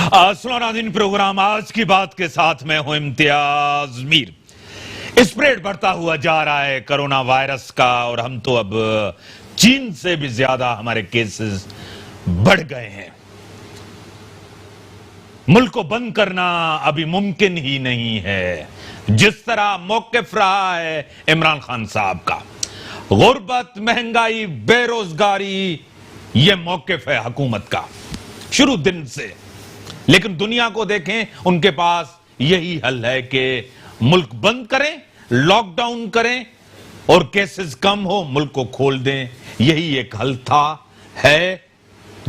सुनानादीन programme आज की बात के साथ मैं हूं इम्तियाज मीर। स्प्रेड बढ़ता हुआ जा रहा है कोरोना वायरस का और हम तो अब चीन से भी ज्यादा हमारे केसेस बढ़ गए हैं। मुल्क को बंद करना अभी मुमकिन ही नहीं है। जिस तरह मौकिफ रहा है इमरान खान साहब का, गुर्बत, महंगाई, बेरोजगारी, यह मौकिफ है हुकूमत का शुरू दिन से। लेकिन दुनिया को देखें, उनके पास यही हल है कि मुल्क बंद करें, लॉकडाउन करें और केसेस कम हो मुल्क को खोल दें। यही एक हल था, है,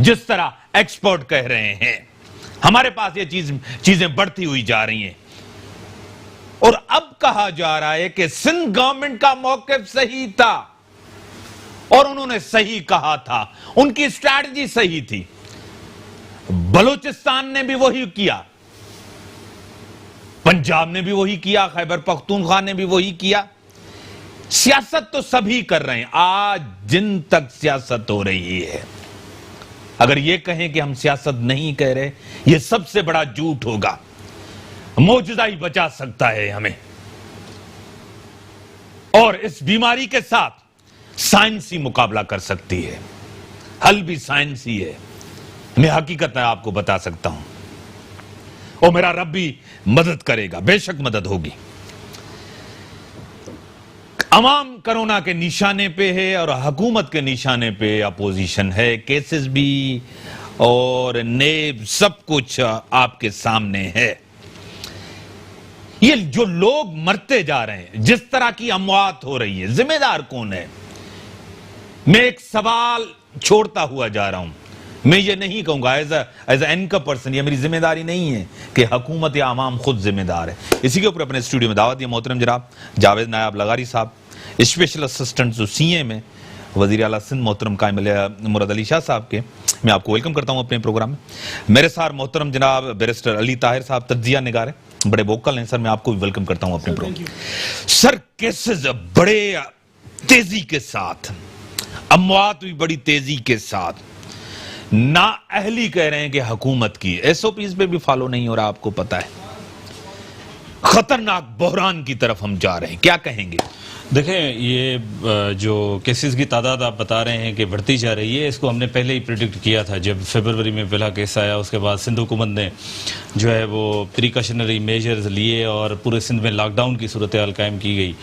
जिस तरह एक्सपर्ट कह रहे हैं। हमारे पास ये चीजें बढ़ती हुई जा रही हैं और अब कहा जा रहा है कि सिंध गवर्नमेंट का मौकिफ सही था और उन्होंने सही कहा था, उनकी स्ट्रैटेजी सही थी। बलूचिस्तान ने भी वही किया, पंजाब ने भी वही किया, खैबर पख्तूनख्वा ने भी वही किया। सियासत तो सभी कर रहे हैं। आज जिन तक सियासत हो रही है, अगर यह कहें कि हम सियासत नहीं कह रहे, यह सबसे बड़ा झूठ होगा। मौजूदा ही बचा सकता है हमें। और इस बीमारी के साथ साइंस ही मुकाबला कर सकती है। हल भी साइंस ही है। मैं हकीकत आपको बता सकता हूं और मेरा रब भी मदद करेगा, बेशक मदद होगी। अवाम कोरोना के निशाने पे है और हुकूमत के निशाने पे अपोजिशन है। केसेस भी और नेब सब कुछ आपके सामने है। ये जो लोग मरते जा रहे हैं, जिस तरह की अमवात हो रही है, जिम्मेदार कौन है? मैं एक सवाल छोड़ता हुआ जा रहा हूं। मैं ये नहीं कहूंगा एज ए एंकर पर्सन, ये मेरी जिम्मेदारी नहीं है कि हुकूमत या आवाम खुद जिम्मेदार है। इसी के ऊपर अपने स्टूडियो में दावत दिया मोहतरम जनाब जावेद नायाब लगारी साहब, स्पेशल असिस्टेंट जो सीए में वजीर आला सिंध मोहतरम कामिल मुराद अली शाह साहब के। मैं आपको वेलकम करता हूं अपने प्रोग्राम में। मेरे साथ मोहतरम जनाब बैरिस्टर अली ताहिर साहब, तज्जिया निगार है, बड़े वोकल हैं सर। मैं आपको भी वेलकम करता हूं अपने प्रोग्राम। सर, केसेस बड़े तेजी के साथ, अमवात भी बड़ी तेजी के साथ, ना अहली कह रहे हैं कि हुकूमत की एसओपीज पे भी फॉलो नहीं हो रहा, आपको पता है। खतरनाक बहरान की तरफ हम जा रहे हैं, क्या कहेंगे? देखें, ये जो केसेस की तादाद आप बता रहे हैं कि बढ़ती जा रही है, इसको हमने पहले ही प्रिडिक्ट किया था। जब फरवरी में पहला केस आया, उसके बाद सिंध हुकूमत ने जो है वो प्रिकॉशनरी मेजर्स लिए और पूरे सिंध में लॉकडाउन की सूरत हाल कायम की गई।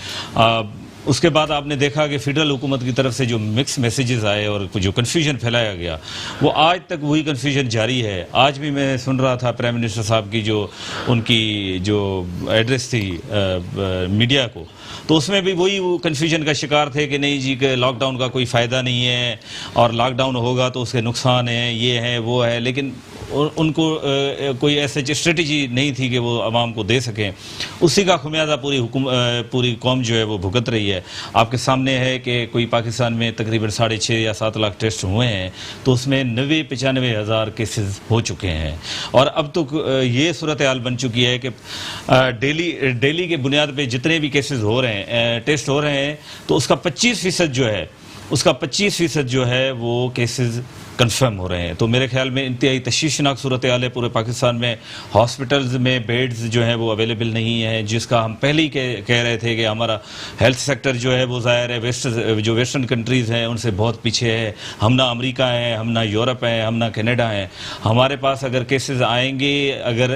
उसके बाद आपने देखा कि फेडरल हुकूमत की तरफ से जो मिक्स मैसेजेस आए और जो कन्फ्यूजन फैलाया गया, वो आज तक वही कन्फ्यूजन जारी है। आज भी मैं सुन रहा था प्राइम मिनिस्टर साहब की जो उनकी जो एड्रेस थी मीडिया को, तो उसमें भी वही वो कन्फ्यूजन का शिकार थे कि नहीं जी, कि लॉकडाउन का कोई फ़ायदा नहीं है और लॉकडाउन होगा तो उसके नुकसान हैं, ये है वो है। लेकिन उनको कोई ऐसे स्ट्रेटजी नहीं थी कि वो आवाम को दे सकें। उसी का खुमियाजा पूरी कौम जो है वो भुगत रही है। आपके सामने है कि कोई पाकिस्तान में तकरीबन 6.5 या 7 लाख टेस्ट हुए हैं, तो उसमें 90-95 हज़ार केसेस हो चुके हैं। और अब तो ये सूरत हाल बन चुकी है कि डेली के बुनियाद पे जितने भी केसेस हो रहे हैं, टेस्ट हो रहे हैं, तो उसका 25% जो है, उसका 25% जो है वो केसेस कंफर्म हो रहे हैं। तो मेरे ख्याल में इंतहाई तशवीशनाक सूरत हाल है। पूरे पाकिस्तान में हॉस्पिटल्स में बेड्स जो हैं वो अवेलेबल नहीं है, जिसका हम पहले ही कह रहे थे कि हमारा हेल्थ सेक्टर जो है वो ज़ाहिर है जो वेस्टर्न कंट्रीज़ हैं उनसे बहुत पीछे है। हम ना अमेरिका है, हम ना यूरोप है, हम ना कनाडा है। हमारे पास अगर केसेस आएंगे, अगर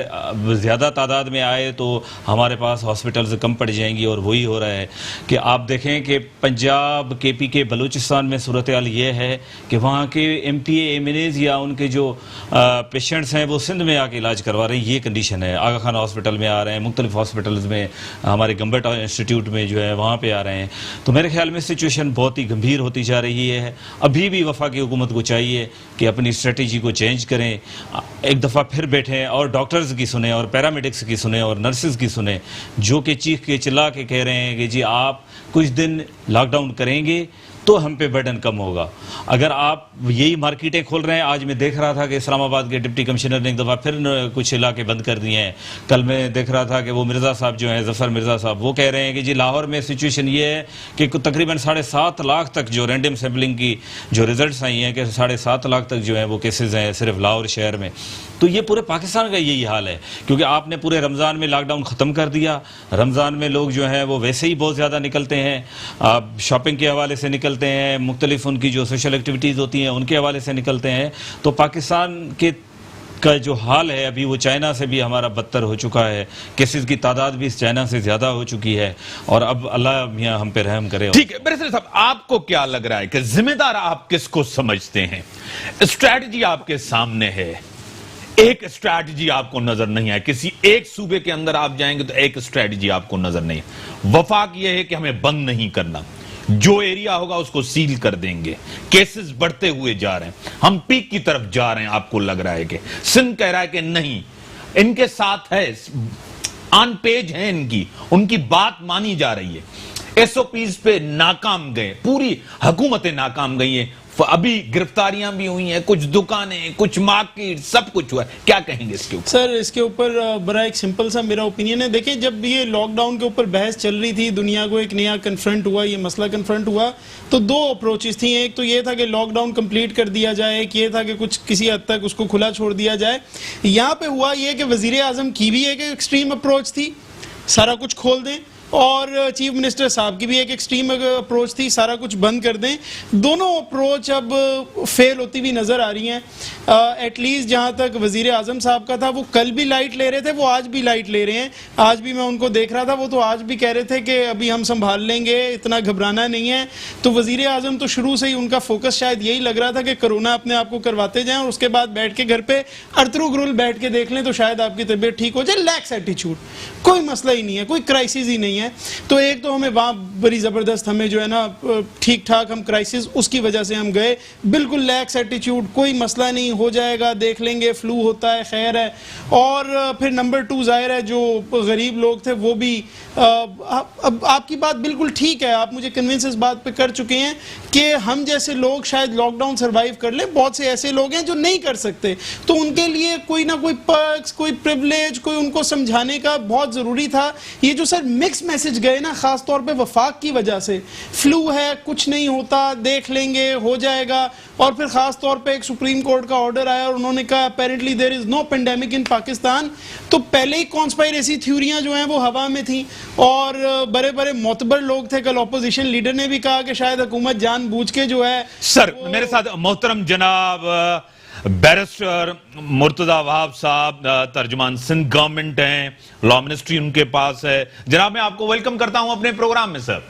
ज़्यादा तादाद में आए तो हमारे पास हॉस्पिटल्स कम पड़ जाएंगी। और वही हो रहा है कि आप देखें कि पंजाब, KPK, बलूचिस्तान में सूरत हाल ये है कि वहाँ के MPA MNAs या उनके जो पेशेंट्स हैं वो सिंध में आके इलाज करवा रहे हैं। ये कंडीशन है। आगा खान हॉस्पिटल में आ रहे हैं, मुख्तलिफ हॉस्पिटल्स में, हमारे गम्बट इंस्टीट्यूट में जो है वहाँ पे आ रहे हैं। तो मेरे ख्याल में सिचुएशन बहुत ही गंभीर होती जा रही है। अभी भी वफाकी हुकूमत को चाहिए कि अपनी स्ट्रेटजी को चेंज करें, एक दफ़ा फिर बैठें और डॉक्टर्स की सुने और पैरामेडिक्स की सुने और नर्सेज की सुने, जो कि चीख के चिल्ला के कह रहे हैं कि जी आप कुछ दिन लॉकडाउन करेंगे तो हम पे बर्डन कम होगा। अगर आप यही मार्केटें खोल रहे हैं, आज मैं देख रहा था कि इस्लामाबाद के डिप्टी कमिश्नर ने एक दफ़ा फिर कुछ इलाके बंद कर दिए हैं। कल मैं देख रहा था कि वो मिर्ज़ा साहब जो हैं, जफ़र मिर्ज़ा साहब, वो कह रहे हैं कि जी लाहौर में सिचुएशन ये है कि तकरीबन 7.5 लाख तक जो रैंडम सैम्पलिंग की जो रिजल्ट्स आई हैं कि 7.5 लाख तक जो है वो केसेज हैं सिर्फ लाहौर शहर में। तो ये पूरे पाकिस्तान का यही हाल है, क्योंकि आपने पूरे रमज़ान में लॉकडाउन ख़त्म कर दिया। रमज़ान में लोग जो हैं वो वैसे ही बहुत ज़्यादा निकलते हैं, आप शॉपिंग के हवाले से निकलते हैं, मुख्तलिफ उनकी जो सोशल एक्टिविटीज़ होती हैं उनके हवाले से निकलते हैं। तो पाकिस्तान के का जो हाल है अभी वो चाइना से भी हमारा बदतर हो चुका है। केसेस की तादाद भी चाइना से ज़्यादा हो चुकी है, और अब अल्लाह मियाँ हम पे रहम करे। ठीक है बैरिस्टर साहब, आपको क्या लग रहा है कि जिम्मेदार आप किसको समझते हैं? स्ट्रैटेजी आपके सामने है, एक स्ट्रैटेजी आपको नजर नहीं है। किसी एक सूबे के अंदर आप जाएंगे तो एक स्ट्रैटेजी आपको नजर नहीं है। वफाक यह है कि हमें बंद नहीं करना, जो एरिया होगा उसको सील कर देंगे। केसेस बढ़ते हुए जा रहे हैं, हम पीक की तरफ जा रहे हैं। आपको लग रहा है कि सिंध कह रहा है कि नहीं, इनके साथ है, ऑन पेज है इनकी, उनकी बात मानी जा रही है। एसओपीज पे नाकाम गए, पूरी हुकूमतें नाकाम गई हैं। अभी गिरफ्तारियां भी हुई हैं, कुछ दुकानें, कुछ मार्केट, सब कुछ हुआ है। क्या कहेंगे इसके ऊपर? सर इसके ऊपर बड़ा एक सिंपल सा मेरा ओपिनियन है। देखिए, जब ये लॉकडाउन के ऊपर बहस चल रही थी, दुनिया को एक नया कन्फ्रंट हुआ, ये मसला कन्फ्रंट हुआ, तो दो अप्रोचेस थी। एक तो ये था कि लॉकडाउन कंप्लीट कर दिया जाए, एक ये था कि कुछ किसी हद तक उसको खुला छोड़ दिया जाए। यहाँ पे हुआ ये कि वजीर आजम की भी एक एक्सट्रीम अप्रोच थी, सारा कुछ खोल दें, और चीफ मिनिस्टर साहब की भी एक एक्सट्रीम अप्रोच थी, सारा कुछ बंद कर दें। दोनों अप्रोच अब फेल होती हुई नज़र आ रही हैं। एटलीस्ट जहाँ तक वज़ीर आज़म साहब का था, वो कल भी लाइट ले रहे थे, वो आज भी लाइट ले रहे हैं। आज भी मैं उनको देख रहा था, वो तो आज भी कह रहे थे कि अभी हम संभाल लेंगे, इतना घबराना नहीं है। तो वज़ीर आज़म तो शुरू से ही उनका फोकस शायद यही लग रहा था कि कोरोना अपने आप को करवाते जाएं, और उसके बाद बैठ के घर पे अर्थरुगरुल बैठ के देख लें तो शायद आपकी तबीयत ठीक हो जाए। लैक्स एटीट्यूड, कोई मसला ही नहीं है, कोई क्राइसिस ही नहीं है। तो एक तो हमें वहाँ बड़ी ज़बरदस्त, हमें जो है ना ठीक ठाक, हम क्राइसिस उसकी वजह से हम गए, बिल्कुल लैक्स एटीट्यूड, कोई मसला नहीं, हो जाएगा, देख लेंगे, फ्लू होता है, खैर है। और फिर नंबर 2 जाहिर है जो गरीब लोग थे वो भी, अब आपकी बात बिल्कुल ठीक है, आप मुझे कन्विंस इस बात पे कर चुके हैं कि हम जैसे लोग शायद लॉकडाउन सर्वाइव कर लें। बहुत से ऐसे लोग हैं जो नहीं कर सकते, तो उनके लिए कोई ना कोई पर्क्स, कोई प्रिविलेज, कोई उनको समझाने का बहुत ज़रूरी था। ये जो सर मिक्स मैसेज गए ना, खास तौर पे वफाक की वजह से, फ्लू है, कुछ नहीं होता, देख लेंगे, हो जाएगा। और फिर खास तौर पे एक सुप्रीम कोर्ट का ऑर्डर आया और उन्होंने कहा apparently there is no pandemic in Pakistan. तो पहले ही कॉन्स्पायरेसी थ्योरियां जो हैं वो हवा में थी, और बड़े बड़े मोतबर लोग थे। कल ऑपोजिशन लीडर ने भी कहा कि शायद हुकूमत जानबूझ के जो है। सर मेरे साथ मोहतरम जनाब बैरिस्टर मुर्तजा वहाब साहब, तर्जुमान सिंध गवर्नमेंट हैं, लॉ मिनिस्ट्री उनके पास है। जनाब मैं आपको वेलकम करता हूं अपने प्रोग्राम में। सर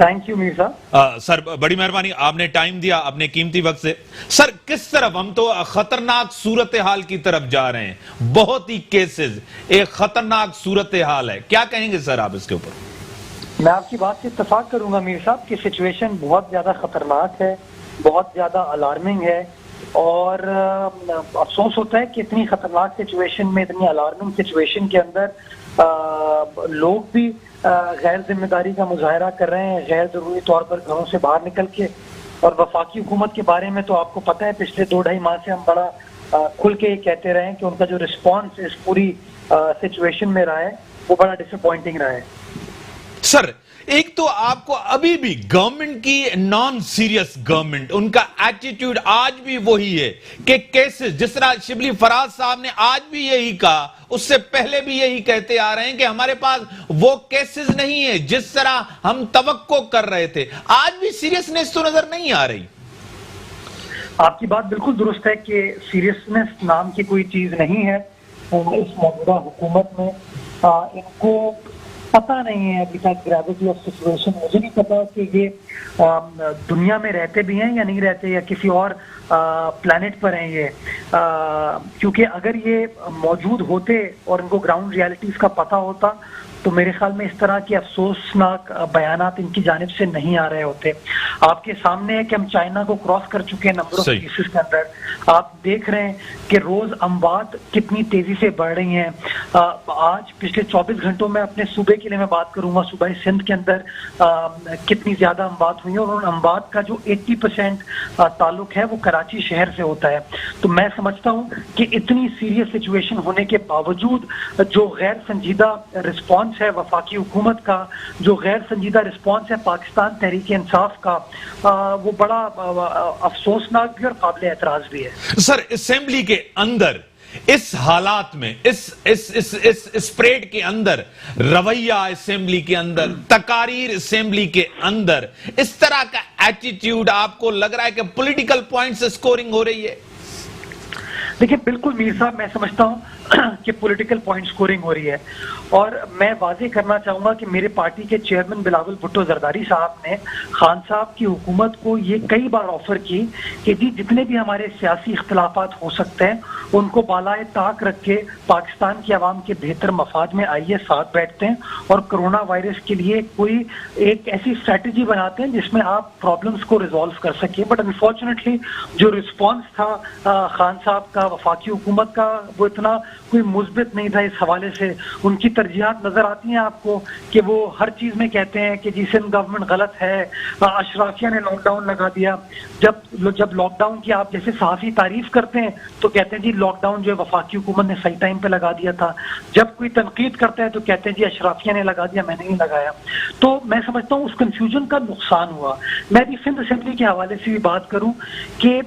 थैंक यू मीर साहब। सर बड़ी मेहरबानी, आपने टाइम दिया अपने कीमती वक्त से। सर किस तरफ, हम तो खतरनाक सूरत हाल की तरफ जा रहे हैं, बहुत ही केसेस, एक खतरनाक सूरत हाल है, क्या कहेंगे सर आप इसके ऊपर? मैं आपकी बात से इत्तेफाक करूंगा मीर साहब कि सिचुएशन बहुत ज्यादा खतरनाक है, बहुत ज्यादा अलार्मिंग है, और अफसोस होता है कि इतनी खतरनाक सिचुएशन में, इतनी अलार्मिंग सिचुएशन के अंदर लोग भी गैर जिम्मेदारी का मुजाहरा कर रहे हैं, गैर जरूरी तौर पर घरों से बाहर निकल के। और वफाकी हुकूमत के बारे में तो आपको पता है, पिछले 2-2.5 माह से हम बड़ा खुल के कहते रहे हैं कि उनका जो रिस्पॉन्स इस पूरी सिचुएशन में रहा है वो बड़ा डिसअपॉइंटिंग रहा है। सर एक तो आपको अभी भी गवर्नमेंट की नॉन सीरियस गवर्नमेंट, उनका एटीट्यूड आज भी वही है कि केसेस, जिस तरह शिबली फराज साहब ने आज भी यही कहा, उससे पहले भी यही कहते आ रहे हैं कि हमारे पास वो केसेस नहीं है जिस तरह हम तवक्को कर रहे थे। आज भी सीरियसनेस तो नजर नहीं आ रही। आपकी बात बिल्कुल दुरुस्त है कि सीरियसनेस नाम की कोई चीज नहीं है इस मौजूदा हुकूमत में। इनको पता नहीं है अभी तक ग्रेविटी ऑफ सिचुएशन। मुझे नहीं पता कि ये दुनिया में रहते भी हैं या नहीं रहते, या किसी और प्लैनेट पर हैं ये, क्योंकि अगर ये मौजूद होते और इनको ग्राउंड रियलिटीज का पता होता तो मेरे ख्याल में इस तरह के अफसोसनाक बयानात इनकी जानिब से नहीं आ रहे होते। आपके सामने है कि हम चाइना को क्रॉस कर चुके हैं नंबर ऑफ केसेस के अंदर। आप देख रहे हैं कि रोज अमवात कितनी तेजी से बढ़ रही हैं। आज पिछले 24 घंटों में अपने सूबे के लिए मैं बात करूंगा, सूबा सिंध के अंदर कितनी ज्यादा अमवात हुई है, और उन अमवात का जो 80% ताल्लुक है वो कराची शहर से होता है। तो मैं समझता हूँ कि इतनी सीरियस सिचुएशन होने के बावजूद जो गैर संजीदा रिस्पॉन्स है वफाकी हुकूमत का, जो गैर संजीदा रिस्पॉन्स है पाकिस्तान तहरीक इंसाफ का, वो बड़ा अफसोसनाक भी और काबिल एतराज भी है। सर, असेंबली के अंदर इस हालात में, इस स्प्रेड के अंदर, रवैया असेंबली के अंदर, तकारीर असेंबली के अंदर, इस तरह का एटीट्यूड आपको लग रहा है कि पॉलिटिकल पॉइंट्स स्कोरिंग हो रही है? देखिए बिल्कुल मीर साहब, मैं समझता हूँ कि पॉलिटिकल पॉइंट स्कोरिंग हो रही है, और मैं वाजे करना चाहूंगा कि मेरे पार्टी के चेयरमैन बिलावल भुट्टो जरदारी साहब ने खान साहब की हुकूमत को ये कई बार ऑफर की कि जी जितने भी हमारे सियासी इख्तलाफात हो सकते हैं उनको बालाए ताक रख के पाकिस्तान की आवाम के बेहतर मफाद में आइए साथ बैठते हैं और कोरोना वायरस के लिए कोई एक ऐसी स्ट्रैटेजी बनाते हैं जिसमें आप प्रॉब्लम्स को रिजॉल्व कर सकें। बट अनफॉर्चुनेटली जो रिस्पॉन्स था खान साहब का, वफाकी हुकूमत का, वो इतना कोई मुस्बित नहीं था। इस हवाले से उनकी तरजीहात नजर आती हैं आपको कि वो हर चीज में कहते हैं कि जी सिंध गवर्नमेंट गलत है, अशराफिया ने लॉकडाउन लगा दिया। जब लॉकडाउन की आप जैसे सहाफी तारीफ करते हैं तो कहते हैं जी लॉकडाउन जो है वफाकी हुकूमत ने सही टाइम पे लगा दिया था। जब कोई तनकीद करता है तो कहते हैं जी अशराफिया ने लगा दिया, मैंने नहीं लगाया। तो मैं समझता हूँ उस कंफ्यूजन का नुकसान हुआ। मैं भी सिंध असेंबली के हवाले से भी बात करूं कि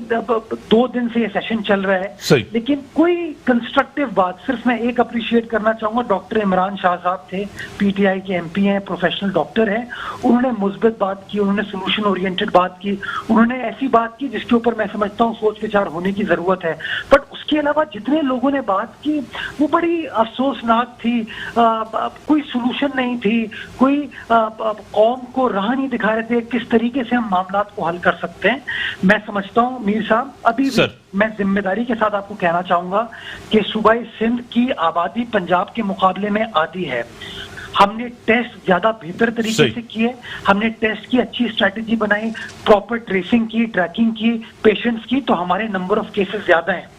2 दिन से ये सेशन चल रहा है, लेकिन कोई कंस्ट्रक्टिव बात, सिर्फ मैं एक अप्रिशिएट करना चाहूंगा, डॉक्टर इमरान शाह साहब थे, पीटीआई के एमपी हैं, प्रोफेशनल डॉक्टर हैं, उन्होंने मुस्बित बात की, उन्होंने सोल्यूशन ओरिएंटेड बात की, उन्होंने ऐसी बात की जिसके ऊपर मैं समझता हूँ सोच विचार होने की जरूरत है। बट उसके अलावा जितने लोगों ने बात की वो बड़ी अफसोसनाक थी। कोई सोल्यूशन नहीं थी, कोई कौम को राह नहीं दिखा रहे थे किस तरीके से हम मामलात को हल कर सकते हैं। मैं समझता हूँ मीर साहब, अभी मैं जिम्मेदारी के साथ आपको कहना चाहूंगा कि सूबा सिंध की आबादी पंजाब के मुकाबले में आधी है। हमने टेस्ट ज्यादा बेहतर तरीके से किए, हमने टेस्ट की अच्छी स्ट्रैटेजी बनाई, प्रॉपर ट्रेसिंग की, ट्रैकिंग की, पेशेंट्स की, तो हमारे नंबर ऑफ केसेस ज्यादा हैं,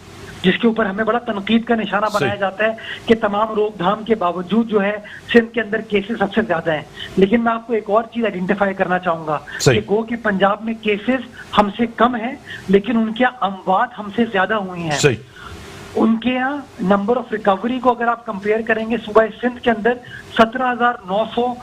जिसके ऊपर हमें बड़ा तनकीद का निशाना बनाया जाता है कि तमाम रोकथाम के बावजूद जो है सिंध के अंदर केसेस सबसे ज्यादा हैं। लेकिन मैं आपको एक और चीज आइडेंटिफाई करना चाहूंगा कि गो कि पंजाब में केसेस हमसे कम है लेकिन उनके अमवात हमसे ज्यादा हुई हैं। उनके यहाँ नंबर ऑफ रिकवरी को अगर आप कंपेयर करेंगे, सूबा सिंध के अंदर 17,900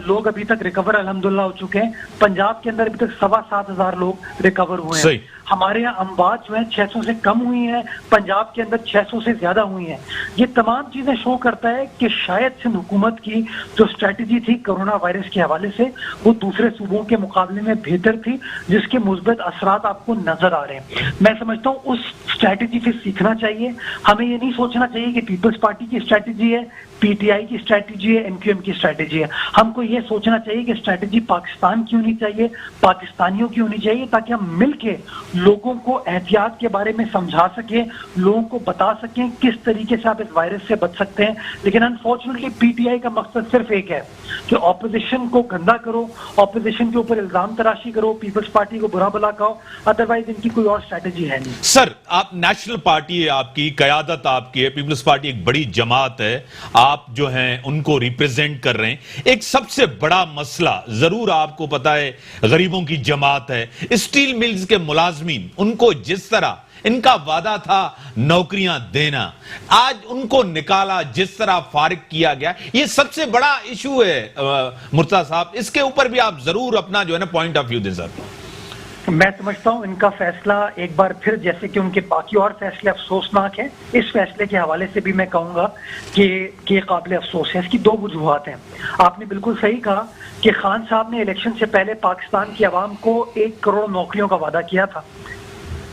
लोग अभी तक रिकवर अल्हम्दुलिल्लाह हो चुके हैं। पंजाब के अंदर अभी तक 7,500 लोग रिकवर हुए हैं। हमारे यहाँ अमवात जो है 600 से कम हुई है, पंजाब के अंदर 600 से ज्यादा हुई हैं। ये तमाम चीजें शो करता है कि शायद सिंध हुकूमत की जो स्ट्रैटेजी थी कोरोना वायरस के हवाले से वो दूसरे सूबों के मुकाबले में बेहतर थी, जिसके मुस्बित असरात आपको नजर आ रहे हैं। मैं समझता हूँ उस स्ट्रैटेजी से सीखना चाहिए। हमें ये नहीं सोचना चाहिए कि पीपल्स पार्टी की स्ट्रैटेजी है, पीटीआई की स्ट्रैटेजी है, एमक्यूएम की स्ट्रैटेजी है। हमको ये सोचना चाहिए कि स्ट्रैटेजी पाकिस्तान की होनी चाहिए, पाकिस्तानियों की होनी चाहिए, ताकि हम मिलके लोगों को एहतियात के बारे में समझा सकें, लोगों को बता सकें किस तरीके से आप इस वायरस से बच सकते हैं। लेकिन अनफॉर्चुनेटली पीटीआई का मकसद सिर्फ एक है कि ऑपोजिशन को गंदा करो, ऑपोजिशन के ऊपर इल्जाम तराशी करो, पीपल्स पार्टी को बुरा भला कहो, अदरवाइज इनकी कोई और स्ट्रैटेजी है नहीं। सर, आप नेशनल पार्टी है, आपकी कयादत आपकी है, पीपल्स पार्टी एक बड़ी जमात है, आप जो हैं उनको रिप्रेजेंट कर रहे हैं। एक सबसे बड़ा मसला जरूर आपको पता है, गरीबों की जमात है। स्टील मिल्स के मुलाजमीन, उनको जिस तरह इनका वादा था नौकरियां देना, आज उनको निकाला, जिस तरह फारिग किया गया, ये सबसे बड़ा इशू है मुर्तजा साहब। इसके ऊपर भी आप जरूर अपना जो है ना पॉइंट ऑफ व्यू दें सर। मैं समझता हूं इनका फैसला एक बार फिर, जैसे कि उनके बाकी और फैसले अफसोसनाक हैं, इस फैसले के हवाले से भी मैं कहूंगा कि काबिल अफसोस है। इसकी 2 वजूहात हैं। आपने बिल्कुल सही कहा कि खान साहब ने इलेक्शन से पहले पाकिस्तान की आवाम को 1 करोड़ नौकरियों का वादा किया था।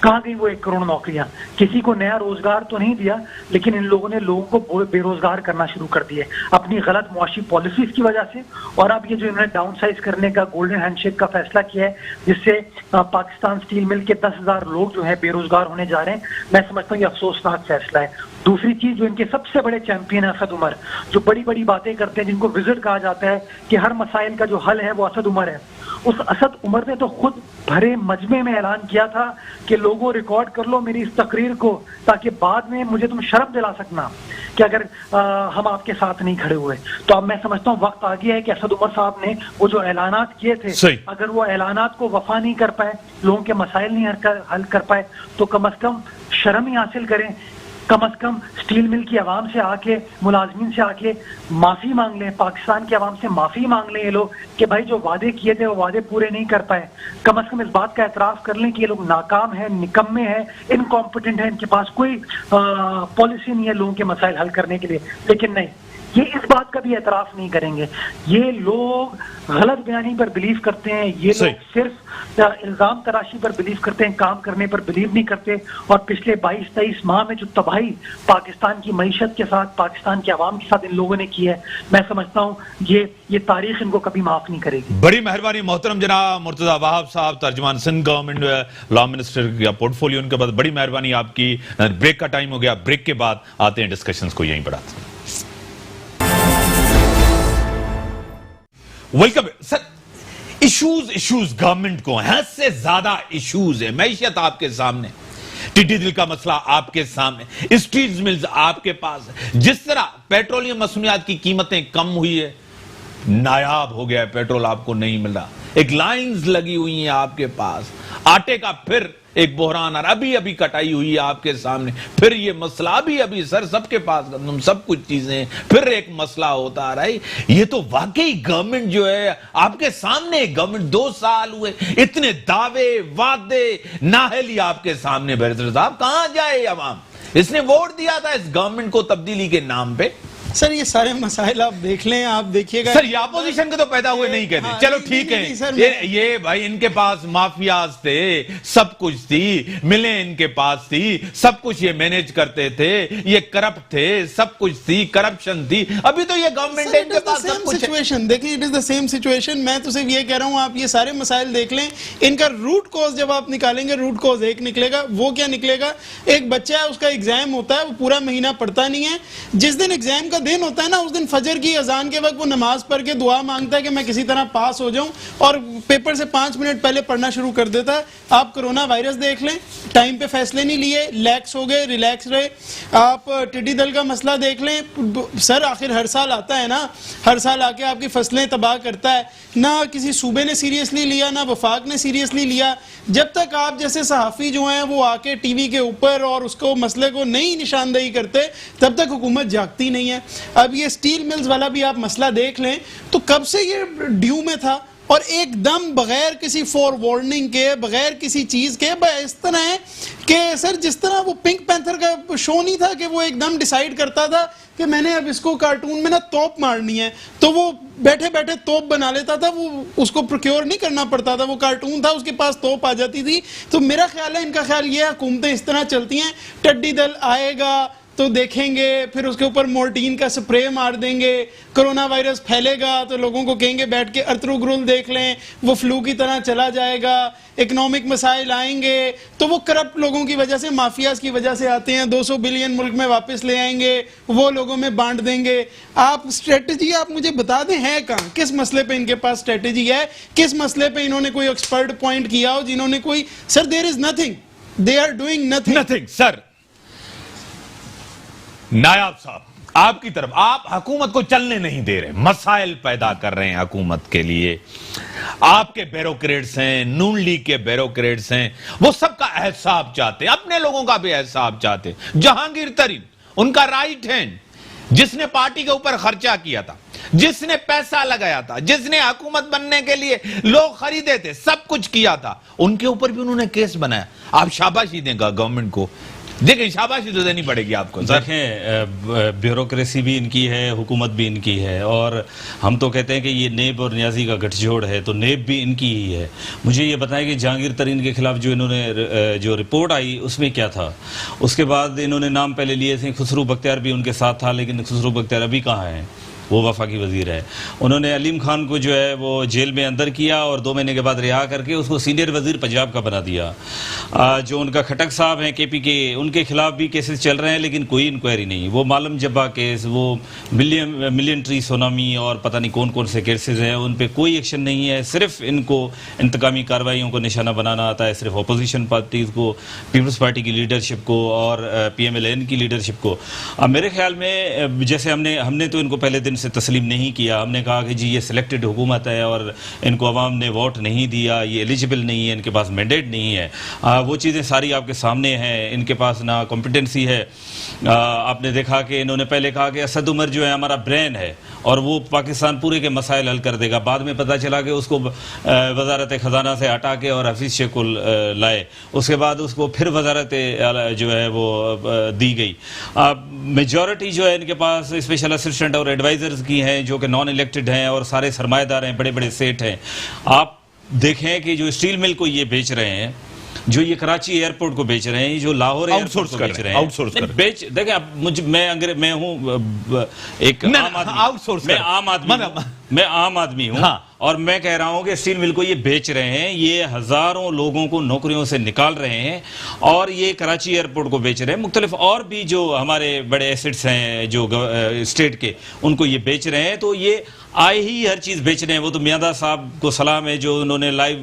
कहाँ गई वो 1 करोड़ नौकरियां? किसी को नया रोजगार तो नहीं दिया, लेकिन इन लोगों ने लोगों को बेरोजगार करना शुरू कर दिया अपनी गलत मुआशी पॉलिसीज की वजह से। और अब ये जो इन्होंने डाउन साइज करने का गोल्डन हैंडशेक का फैसला किया है, जिससे पाकिस्तान स्टील मिल के 10,000 लोग जो है बेरोजगार होने जा रहे हैं, मैं समझता हूँ ये अफसोसनाक फैसला है। दूसरी चीज, जो इनके सबसे बड़े चैंपियन है असद उमर, जो बड़ी बड़ी बातें करते हैं, जिनको विजिट कहा जाता है कि हर मसाइल का जो हल है वो असद उमर है, उस असद उमर ने तो खुद भरे मजमे में ऐलान किया था कि लोगों रिकॉर्ड कर लो मेरी इस तकरीर को, ताकि बाद में मुझे तुम शर्म दिला सकना कि अगर हम आपके साथ नहीं खड़े हुए। तो अब मैं समझता हूँ वक्त आ गया है कि असद उमर साहब ने वो जो ऐलानात किए थे, अगर वो ऐलानात को वफा नहीं कर पाए, लोगों के मसाइल नहीं हल कर पाए, तो कम अज कम शर्म ही हासिल करें। कम अज कम स्टील मिल की आवाम से आके, मुलाजमीन से आके माफी मांग लें, पाकिस्तान की आवाम से माफी मांग लें ये लोग कि भाई जो वादे किए थे वो वादे पूरे नहीं कर पाए। कम अज कम इस बात का एतराफ कर लें कि ये लोग नाकाम है, निकम्मे हैं, इनकॉम्पिटेंट है, इनके पास कोई पॉलिसी नहीं है लोगों के मसाइल हल करने के लिए। लेकिन नहीं, ये इस बात का भी एतराफ नहीं करेंगे। ये लोग गलत बयानी पर बिलीव करते हैं, ये लोग सिर्फ इल्जाम तराशी पर बिलीव करते हैं, काम करने पर बिलीव नहीं करते। और पिछले 22-23 माह में जो तबाही पाकिस्तान की मईशत के साथ, पाकिस्तान की आवाम के साथ इन लोगों ने की है, मैं समझता हूँ ये तारीख इनको कभी माफ नहीं करेगी। बड़ी मेहरबानी मोहतरम जनाब मुर्तजा वहाब साहब, तर्जुमान सिंध गवर्नमेंट लॉ मिनिस्टर या पोर्टफोलियो, उनके बाद बड़ी मेहरबानी आपकी। ब्रेक का टाइम हो गया, ब्रेक के बाद आते हैं डिस्कशंस को यहीं बढ़ाते हैं। Welcome sir. इश्यूज गवर्नमेंट को हद से ज्यादा इश्यूज है। मैशियत आपके सामने, टिड्डी दिल का मसला आपके सामने, स्टील मिल्स आपके पास है। जिस तरह पेट्रोलियम मसनूयात की कीमतें कम हुई है, नायाब हो गया है, पेट्रोल आपको नहीं मिल रहा, एक लाइंस लगी हुई है आपके पास, आटे का फिर एक बहरान और अभी कटाई हुई है आपके सामने, फिर ये मसला अभी सर सबके पास सब कुछ चीजें, फिर एक मसला होता आ रहा है। ये तो वाकई गवर्नमेंट जो है आपके सामने, गवर्नमेंट 2 साल हुए, इतने दावे वादे नाहली आपके सामने। बैरिस्टर साहब कहां जाए अवाम? इसने वोट दिया था इस गवर्नमेंट को तब्दीली के नाम पे। सर ये सारे मसाइल आप देख लें, आप देखिएगा सर, ये अपोजिशन के तो पैदा हुए नहीं कहते। चलो ठीक है, ये भाई इनके पास माफियाज थे, सब कुछ थी, मिले इनके पास थी, सब कुछ ये मैनेज करते थे, ये करप्ट थे, सब कुछ थी, करप्शन थी। अभी तो ये गवर्नमेंट है, इनके पास सब कुछ सिचुएशन देखिए, it is the same situation. मैं तो सिर्फ ये कह रहा हूं, आप ये सारे मसाइल देख लें, इनका रूट कॉज जब आप निकालेंगे, रूट कॉज एक निकलेगा। वो क्या निकलेगा? एक बच्चा है, उसका एग्जाम होता है, वो पूरा महीना पढ़ता नहीं है। जिस दिन एग्जाम का दिन होता है ना, उस दिन फजर की अजान के वक्त वो नमाज पढ़ के दुआ मांगता है कि मैं किसी तरह पास हो जाऊं, और पेपर से 5 मिनट पहले पढ़ना शुरू कर देता है। आप कोरोना वायरस देख लें, टाइम पे फैसले नहीं लिए, लैक्स हो गए, रिलैक्स रहे। आप टिड्डी दल का मसला देख लें, सर आखिर हर साल आता है ना, हर साल आके आपकी फसलें तबाह करता है। ना किसी सूबे ने सीरियसली लिया, ना वफाक ने सीरियसली लिया। जब तक आप जैसे सहाफ़ी जो हैं वो आके टीवी के ऊपर और उसको मसले को नहीं निशानदेही करते, तब तक हुकूमत जागती नहीं है। अब ये स्टील मिल्स वाला भी आप मसला देख लें, तो कब से ये ड्यू में था, और एकदम बगैर किसी फॉर वार्निंग के, बगैर किसी चीज के, इस तरह है कि सर जिस तरह वो पिंक पैंथर का शो नहीं था कि वो एकदम डिसाइड करता था कि मैंने अब इसको कार्टून में ना तोप मारनी है, तो वो बैठे बैठे तोप बना लेता था। वो उसको प्रोक्योर नहीं करना पड़ता था, वो कार्टून था, उसके पास तोप आ जाती थी। तो मेरा ख्याल है, इनका ख्याल ये है, हुकूमतें इस तरह चलती हैं, टिड्डी दल आएगा तो देखेंगे, फिर उसके ऊपर मोर्टीन का स्प्रे मार देंगे, कोरोना वायरस फैलेगा तो लोगों को कहेंगे बैठ के अर्थरुग्रुल देख लें, वो फ्लू की तरह चला जाएगा। इकोनॉमिक मसाइल आएंगे तो वो करप्ट लोगों की वजह से, माफियाज की वजह से आते हैं, 200 बिलियन मुल्क में वापस ले आएंगे, वो लोगों में बांट देंगे। आप स्ट्रेटजी आप मुझे बता दें है कहाँ, किस मसले पे इनके पास स्ट्रेटजी है, किस मसले पे इन्होंने कोई एक्सपर्ट पॉइंट किया हो, जिन्होंने कोई, sir there is nothing, they are doing nothing. Sir Nayab साहब, आपकी तरफ, आप हुकूमत को चलने नहीं दे रहे, मसाइल पैदा कर रहे हैं हुकूमत के लिए। आपके ब्यूरोक्रेट्स हैं, नून लीग के ब्यूरोक्रेट्स हैं, वो सबका एहसाब चाहते हैं, अपने लोगों का भी एहसाब चाहते हैं। जहांगीर तरीन उनका राइट हैंड, जिसने पार्टी के ऊपर खर्चा किया था, जिसने पैसा लगाया था, जिसने हुकूमत बनने के लिए लोग खरीदे थे, सब कुछ किया था, उनके ऊपर भी उन्होंने केस बनाया। आप शाबाशी देंगे गवर्नमेंट को, देखिए शाबाशी तो देनी पड़ेगी आपको सर। देखें, ब्यूरोक्रेसी भी इनकी है, हुकूमत भी इनकी है, और हम तो कहते हैं कि ये नेब और न्याजी का गठजोड़ है, तो नेब भी इनकी ही है। मुझे ये बताएं कि जहांगीर तरीन के खिलाफ जो इन्होंने जो रिपोर्ट आई उसमें क्या था। उसके बाद इन्होंने नाम पहले लिए थे, खुसरू बख्तियार भी उनके साथ था, लेकिन खुसरू बख्तियार अभी कहाँ है, वो वफाकी वजीर है। उन्होंने अलीम खान को जो है वो जेल में अंदर किया और 2 महीने के बाद रिहा करके उसको सीनियर वजीर पंजाब का बना दिया। जो उनका खटक साहब हैं KP के, उनके खिलाफ भी केसेस चल रहे हैं, लेकिन कोई इंक्वायरी नहीं। वो मालम जब्बा केस, वो मिलियन ट्री सोनामी और पता नहीं कौन कौन से केसेस हैं, उन पर कोई एक्शन नहीं है। सिर्फ इनको इंतकामी कार्रवाइयों को निशाना बनाना आता है, सिर्फ अपोजिशन पार्टीज को, पीपल्स पार्टी की लीडरशिप को और PMLN की लीडरशिप को। मेरे ख्याल में जैसे हमने तो इनको पहले दिन से तस्लीम नहीं किया। हमने कहा कि जी ये सिलेक्टेड हुकूमत है और इनको अवाम ने वोट नहीं दिया, ये एलिजिबल नहीं है, इनके पास मैंडेट नहीं है। वो चीज़ें सारी आपके सामने हैं। इनके पास ना कॉम्पिटेंसी है। आपने देखा कि इन्होंने पहले कहा कि असद उमर जो है हमारा ब्रेन है और वो पाकिस्तान पूरे के मसाइल हल कर देगा। बाद में पता चला कि उसको वजारत ख़जाना से हटा के और हफीज़ शेख को लाए। उसके बाद उसको फिर वजारत जो है वो दी गई। मेजॉरिटी जो है इनके पास स्पेशल असिस्टेंट और एडवाइजर्स की हैं जो कि नॉन इलेक्टेड हैं और सारे सरमाएदार हैं, बड़े बड़े सेठ हैं। आप देखें कि जो स्टील मिल को ये बेच रहे हैं, जो ये कराची एयरपोर्ट को बेच रहे हैं, जो लाहौर एयरपोर्ट को बेच रहे हैं, आउटसोर्स कर बेच देखें। अब मैं हूँ एक आम आदमी हूँ। हाँ। और मैं कह रहा हूं कि स्टील मिल को ये बेच रहे हैं, ये हजारों लोगों को नौकरियों से निकाल रहे हैं और ये कराची एयरपोर्ट को बेच रहे हैं। मुख्तलिफ और भी जो हमारे बड़े एसेट्स हैं जो स्टेट के, उनको ये बेच रहे हैं। तो ये आए ही हर चीज बेच रहे हैं। वो तो मियादा साहब को सलाम है जो उन्होंने लाइव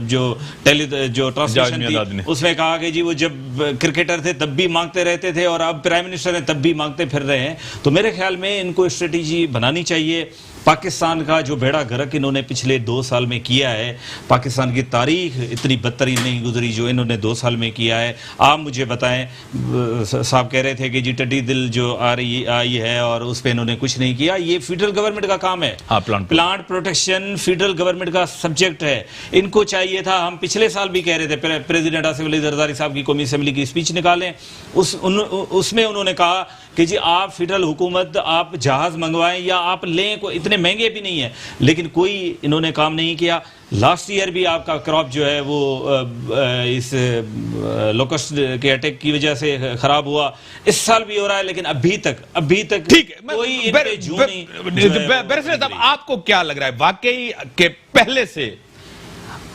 जो ट्रांसमिशन थी उसमें कहा कि जी वो जब क्रिकेटर थे तब भी मांगते रहते थे और अब प्राइम मिनिस्टर हैं तब भी मांगते फिर रहे हैं। तो मेरे ख्याल में इनको स्ट्रेटेजी बनानी चाहिए। पाकिस्तान का जो बेड़ा गर्क इन्होंने पिछले 2 साल में किया है, पाकिस्तान की तारीख इतनी बदतरीन नहीं गुजरी जो इन्होंने 2 साल में किया है। आप मुझे बताएं, साहब कह रहे थे कि जी टड्डी दिल जो आई है और उस पर इन्होंने कुछ नहीं किया। ये फेडरल गवर्नमेंट का काम है। हाँ, प्लांट प्रोटेक्शन फेडरल गवर्नमेंट का सब्जेक्ट है। इनको चाहिए था, हम पिछले साल भी कह रहे थे, प्रेसिडेंट आसिफ अली जरदारी साहब की कौमी असेंबली की स्पीच निकालें, उसमें उन्होंने कहा कि जी आप फेडरल हुकूमत आप जहाज मंगवाएं या आप लें, कोई इतने महंगे भी नहीं है, लेकिन कोई इन्होंने काम नहीं किया। लास्ट ईयर भी आपका क्रॉप जो है वो इस लोकस्ट के अटैक की वजह से खराब हुआ। इस साल भी हो रहा है, लेकिन अभी तक ठीक है। कोई इनपे जू नहीं। आपको क्या लग रहा है वाकई के पहले से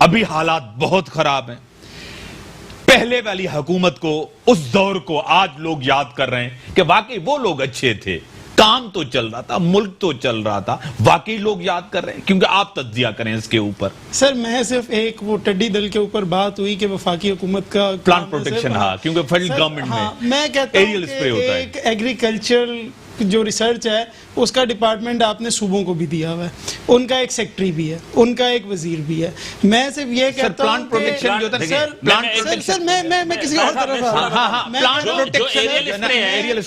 अभी हालात बहुत खराब हैं? पहले वाली हुकूमत को, उस दौर को आज लोग याद कर रहे हैं कि वाकई वो लोग अच्छे थे, काम तो चल रहा था, मुल्क तो चल रहा था, वाकई लोग याद कर रहे हैं? क्योंकि आप तज्जिया करें इसके ऊपर। सर मैं सिर्फ एक वो टड्डी दल के ऊपर बात हुई कि वफाकी हुकूमत का प्लांट प्रोटेक्शन, हाँ, क्योंकि फेडरल गवर्नमेंट में मैं कहता हूं एरियल स्प्रे होता है। एक एग्रीकल्चर जो रिसर्च है उसका डिपार्टमेंट आपने सूबों को भी दिया हुआ है, उनका एक सेक्रेटरी भी है, उनका एक वजीर भी है। मैं सिर्फ ये कहता हूं प्लांट प्रोटेक्शन जो था, सर मैं किसी और तरफ प्लांट प्रोटेक्शन एरियल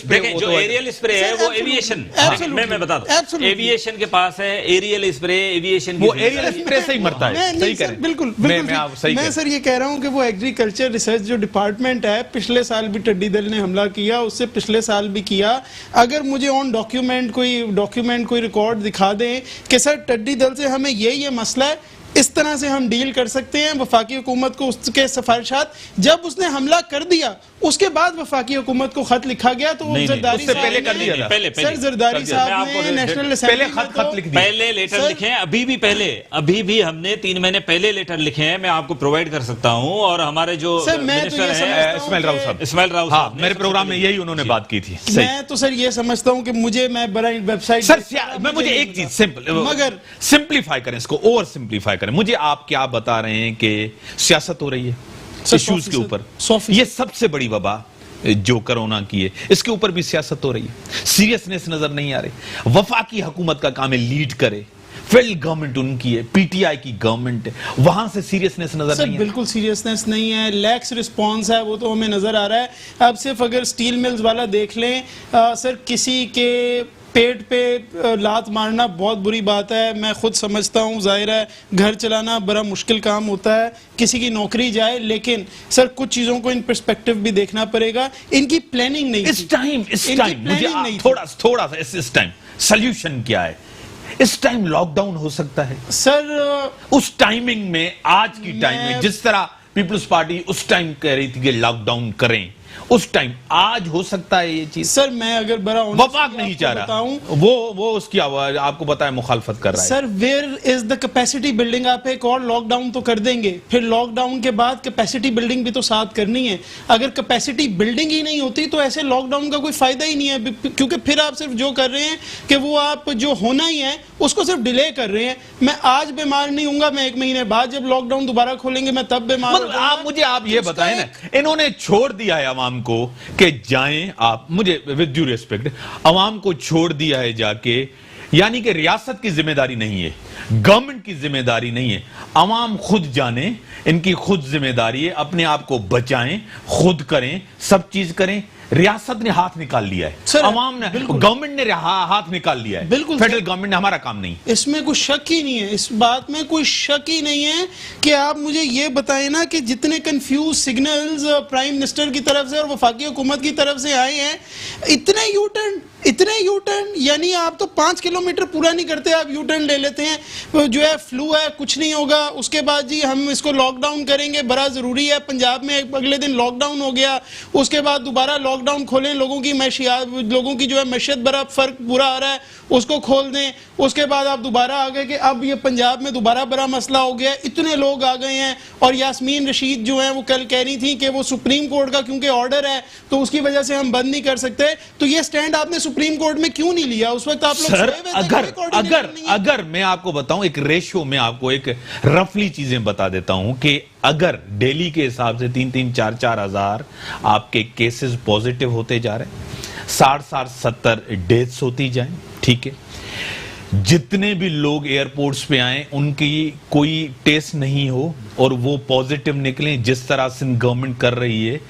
स्प्रे है वो एविएशन, मैं बता दूं, एविएशन के पास है एरियल स्प्रे, एविएशन वो एरियल स्प्रे से ही मरता है। सही कह रहे हैं, बिल्कुल। मैं सर ये कह रहा हूं कि वो एग्रीकल्चर रिसर्च जो डिपार्टमेंट है, पिछले साल भी टड्डी दल ने हमला किया, उससे पिछले साल भी किया। अगर मुझे ऑन डॉक्यूमेंट कोई रिकॉर्ड दिखा दें कि सर टड्डी दल से हमें ये मसला है, इस तरह से हम डील कर सकते हैं, वफाकी हुकूमत को उसके सिफारिशात, जब उसने हमला कर दिया उसके बाद वफाकी हुकूमत को खत लिखा गया तो जरदारी साहब पहले कर दिया था। सर जरदारी साहब ने नेशनल असेंबली पहले खत लिख दिया, पहले लेटर लिखे हैं, अभी भी हमने 3 महीने पहले लेटर लिखे हैं, मैं आपको प्रोवाइड कर सकता हूं। और हमारे जो मिनिस्टर हैं इस्माइल राव साहब, मेरे प्रोग्राम में यही उन्होंने बात की थी। मैं तो सर ये समझता हूं कि मुझे बड़ा वेबसाइट सर मुझे एक चीज सिंपल, मगर सिंप्लीफाई करें इसको, ओवर सिंप्लीफाई करें। मुझे आप क्या बता रहे हैं कि सियासत हो रही है इश्यूज के ऊपर? ये सबसे बड़ी वबा जो कोरोना की है, इसके ऊपर भी सियासत हो रही है, सीरियसनेस नजर नहीं आ रही। वफाकी हुकूमत का काम है लीड करे, फेडरल गवर्नमेंट उनकी है, पीटीआई की गवर्नमेंट है, वहां से सीरियसनेस नजर नहीं है। बिल्कुल सीरियसनेस नहीं है, लैक्स रिस्पांस है, वो तो हमें नजर आ रहा है। अब सिर्फ अगर स्टील मिल्स वाला देख लें, सर किसी के पेट पे लात मारना बहुत बुरी बात है, मैं खुद समझता हूँ, जाहिर है घर चलाना बड़ा मुश्किल काम होता है, किसी की नौकरी जाए, लेकिन सर कुछ चीजों को इन पर्सपेक्टिव भी देखना पड़ेगा। इनकी प्लानिंग नहीं इस टाइम मुझे आप थोड़ा सा इस टाइम सॉल्यूशन क्या है? इस टाइम लॉकडाउन हो सकता है सर? उस टाइमिंग में, आज की टाइम में, जिस तरह पीपल्स पार्टी उस टाइम कह रही थी कि लॉकडाउन करें, उस टाइम आज हो सकता है ये चीज? सर मैं अगर बड़ा वफाक नहीं चाह रहा, वो उसकी आवाज आपको बताया मुखालफत कर रहा है। Sir where is the capacity building? आप एक और लॉकडाउन तो कर देंगे, फिर लॉकडाउन के बाद कैपेसिटी बिल्डिंग भी तो साथ करनी है। अगर कैपेसिटी बिल्डिंग ही नहीं होती तो ऐसे लॉकडाउन का कोई फायदा ही नहीं है, क्योंकि फिर आप सिर्फ जो कर रहे हैं कि वो आप जो होना ही है उसको सिर्फ डिले कर रहे हैं। मैं आज बीमार नहीं हूंगा, मैं 1 महीने बाद जब लॉकडाउन दोबारा खोलेंगे मैं तब बीमार हो जाऊंगा। आप ये बताएं ना, इन्होंने छोड़ दिया है अवाम को कि जाएं आप, मुझे विद ड्यू रिस्पेक्ट, अवाम को छोड़ दिया है जाके, यानी कि रियासत की जिम्मेदारी नहीं है, गवर्नमेंट की जिम्मेदारी नहीं है, अवाम खुद जाने, इनकी खुद जिम्मेदारी है, अपने आप को बचाएं, खुद करें, सब चीज करें। रियासत ने हाथ निकाल लिया है, अवाम ने, गवर्नमेंट ने हाथ निकाल लिया है, बिल्कुल फेडरल गवर्नमेंट ने, हमारा काम नहीं। इसमें कोई शक ही नहीं है, इस बात में कोई शक ही नहीं है कि आप मुझे ये बताएं ना कि जितने कंफ्यूज सिग्नल्स प्राइम मिनिस्टर की तरफ से और वफाकी हुकूमत की तरफ से आए हैं, इतने यू टर्न, यानी आप तो 5 किलोमीटर पूरा नहीं करते, आप यू टर्न ले लेते हैं, जो है फ्लू है कुछ नहीं होगा, उसके बाद जी हम इसको लॉकडाउन करेंगे, बड़ा जरूरी है। पंजाब में अगले दिन लॉकडाउन हो गया, उसके बाद दोबारा लॉकडाउन खोलें, लोगों की जो है मैशियत बड़ा फर्क बुरा आ रहा है, उसको खोल दें। उसके बाद आप दोबारा आ गए कि अब ये पंजाब में दोबारा बड़ा मसला हो गया, इतने लोग आ गए हैं। और यास्मीन रशीद जो है वो कल कह रही थी कि वो सुप्रीम कोर्ट का क्योंकि ऑर्डर है तो उसकी वजह से हम बंद नहीं कर सकते। तो ये स्टैंड आपने सुप्रीम कोर्ट में क्यों नहीं लिया? उस वक्त आप लोग अगर मैं आपको बताऊं, एक रेशियो में आपको एक रफली चीजें बता देता हूं कि अगर दिल्ली के हिसाब से 3-3, 4-4 हजार आपके केसेस पॉजिटिव होते जा रहे हैं, 60-70 डेथ्स होती जाएं, ठीक है, जितने भी लोग एयरपोर्ट्स पे आए उनकी कोई टेस्ट नहीं हो और वो पॉजिटिव निकले, जिस तरह से गवर्नमेंट कर रही है,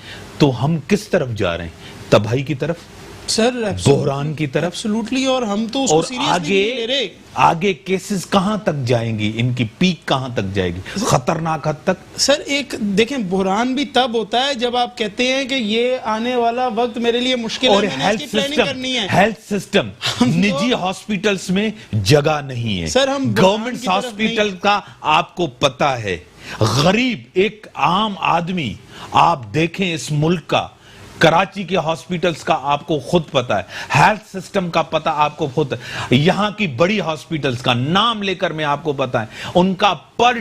तो हम किस तरफ जा रहे हैं? तबाही की तरफ, सर, बहरान की तरफ। एब्सोल्युटली। और हम तो उसको सीरियसली नहीं ले रहे। आगे केसेस कहां तक जाएंगी, इनकी पीक कहां तक जाएगी? खतरनाक हद तक। सर एक देखें, बहरान भी तब होता है जब आप कहते हैं कि ये आने वाला वक्त मेरे लिए मुश्किल और है, मैंने इसकी प्लानिंग करनी है। हेल्थ सिस्टम, निजी हॉस्पिटल्स में जगह नहीं है सर, हम गवर्नमेंट हॉस्पिटल का आपको पता है, गरीब एक आम आदमी, आप देखें इस मुल्क का, कराची के हॉस्पिटल्स का आपको खुद पता है, हेल्थ सिस्टम का पता आपको खुद, यहां की बड़ी हॉस्पिटल्स का नाम लेकर मैं आपको पता है, उनका पर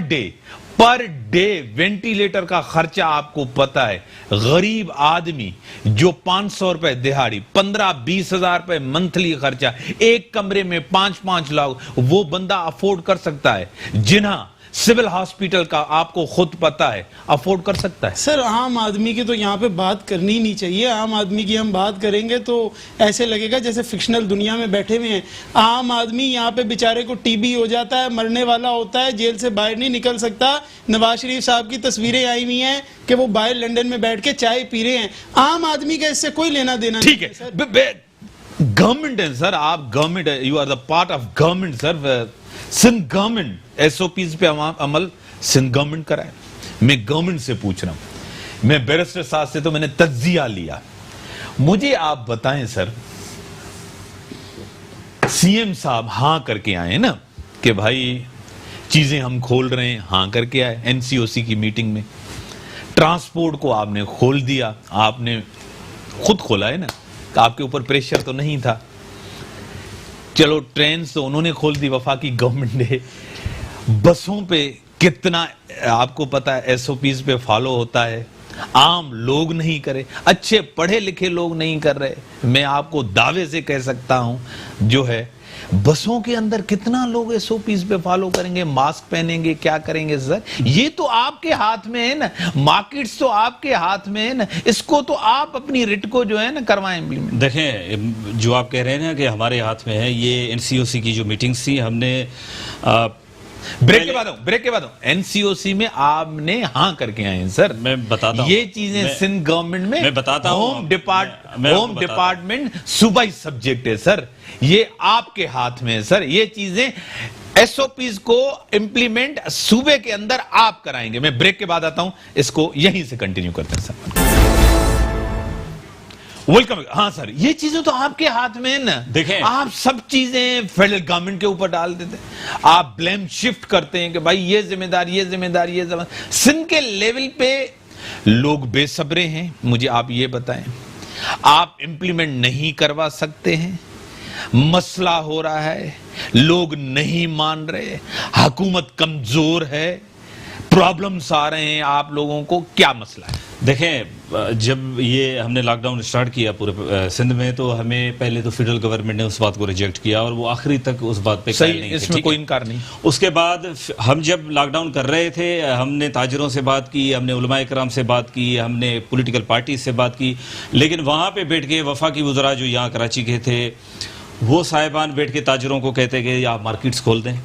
डे वेंटिलेटर का खर्चा आपको पता है। गरीब आदमी जो 500 रुपए दिहाड़ी, 15-20 हजार रुपए मंथली खर्चा, एक कमरे में 5-5 लाख, वो बंदा अफोर्ड कर सकता है। जिन्हें सिविल हॉस्पिटल का आपको खुद पता है, अफोर्ड कर सकता है। सर आम आदमी की तो यहाँ पे बात करनी ही नहीं चाहिए। आम आदमी की हम बात करेंगे तो ऐसे लगेगा जैसे फिक्शनल दुनिया में बैठे हुए हैं। आम आदमी यहाँ पे बेचारे को टीबी हो जाता है, मरने वाला होता है, जेल से बाहर नहीं निकल सकता। नवाज शरीफ साहब की तस्वीरें आई हुई हैं कि वो बाहर लंदन में बैठ के चाय पी रहे हैं। आम आदमी का इससे कोई लेना देना ठीक है। गवर्नमेंट है सर, आप government, you are the part of government sir. Sindh government SOPs पे अमल सिंध गवर्नमेंट कराए। मैं गवर्नमेंट से पूछ रहा हूं, मैं बैरिस्टर साहब से तो मैंने तज्जिया लिया। मुझे आप बताएं सर, सीएम साहब हां करके आए ना कि भाई चीजें हम खोल रहे हैं, हां करके आए एनसीओसी की मीटिंग में। ट्रांसपोर्ट को आपने खोल दिया, आपने खुद खोला है ना, आपके ऊपर प्रेशर तो नहीं था। चलो ट्रेन तो उन्होंने खोल दी, वफाकी गवर्नमेंट ने। बसों पे कितना आपको पता है एसओपीज पे फॉलो होता है, आम लोग नहीं करे, अच्छे पढ़े लिखे लोग नहीं कर रहे। मैं आपको दावे से कह सकता हूं जो है, बसों के अंदर कितना लोग एसओपीज पे फॉलो करेंगे, मास्क पहनेंगे, क्या करेंगे सर? ये तो आपके हाथ में है ना, मार्केट्स तो आपके हाथ में है ना, इसको तो आप अपनी रिट को जो है ना करवाएं इम्प्लीमेंट। देखें, जो आप कह रहे हैं ना कि हमारे हाथ में है, ये एनसीओसी की जो मीटिंग्स थी, हमने ब्रेक के बाद एनसीओसी में आपने हाँ करके आए हैं सर। मैं बताता हूं, ये चीजें सिंध गवर्नमेंट में मैं बताता हूं, होम डिपार्टमेंट सूबाई सब्जेक्ट है सर, ये आपके हाथ में है सर। ये चीजें एसओपीज को इंप्लीमेंट सूबे के अंदर आप कराएंगे। मैं ब्रेक के बाद आता हूं, इसको यहीं से कंटिन्यू करते हैं सर। वेलकम। हाँ सर, ये चीजें तो आपके हाथ में है ना। देखें, आप सब चीजें फेडरल गवर्नमेंट के ऊपर डाल देते, आप ब्लेम शिफ्ट करते हैं कि भाई ये जिम्मेदार, ये जिम्मेदार, ये जिम्मेदार। सिंध के लेवल पे लोग बेसब्रे हैं, मुझे आप ये बताएं, आप इंप्लीमेंट नहीं करवा सकते हैं, मसला हो रहा है, लोग नहीं मान रहे, हुकूमत कमजोर है, प्रॉब्लम्स आ रहे हैं आप लोगों को, क्या मसला है? देखें, जब ये हमने लॉकडाउन स्टार्ट किया पूरे सिंध में, तो हमें पहले तो फेडरल गवर्नमेंट ने उस बात को रिजेक्ट किया और वो आखिरी तक उस बात पे सही नहीं, इसमें कोई इनकार नहीं। उसके बाद हम जब लॉकडाउन कर रहे थे, हमने ताजरों से बात की, हमने उलमाए कराम से बात की, हमने पॉलिटिकल पार्टी से बात की, लेकिन वहां पे बैठ के वफाकी वज़रा जो यहाँ कराची के थे, वो साहिबान बैठ के ताजरों को कहते कि आप मार्केट्स खोल दें।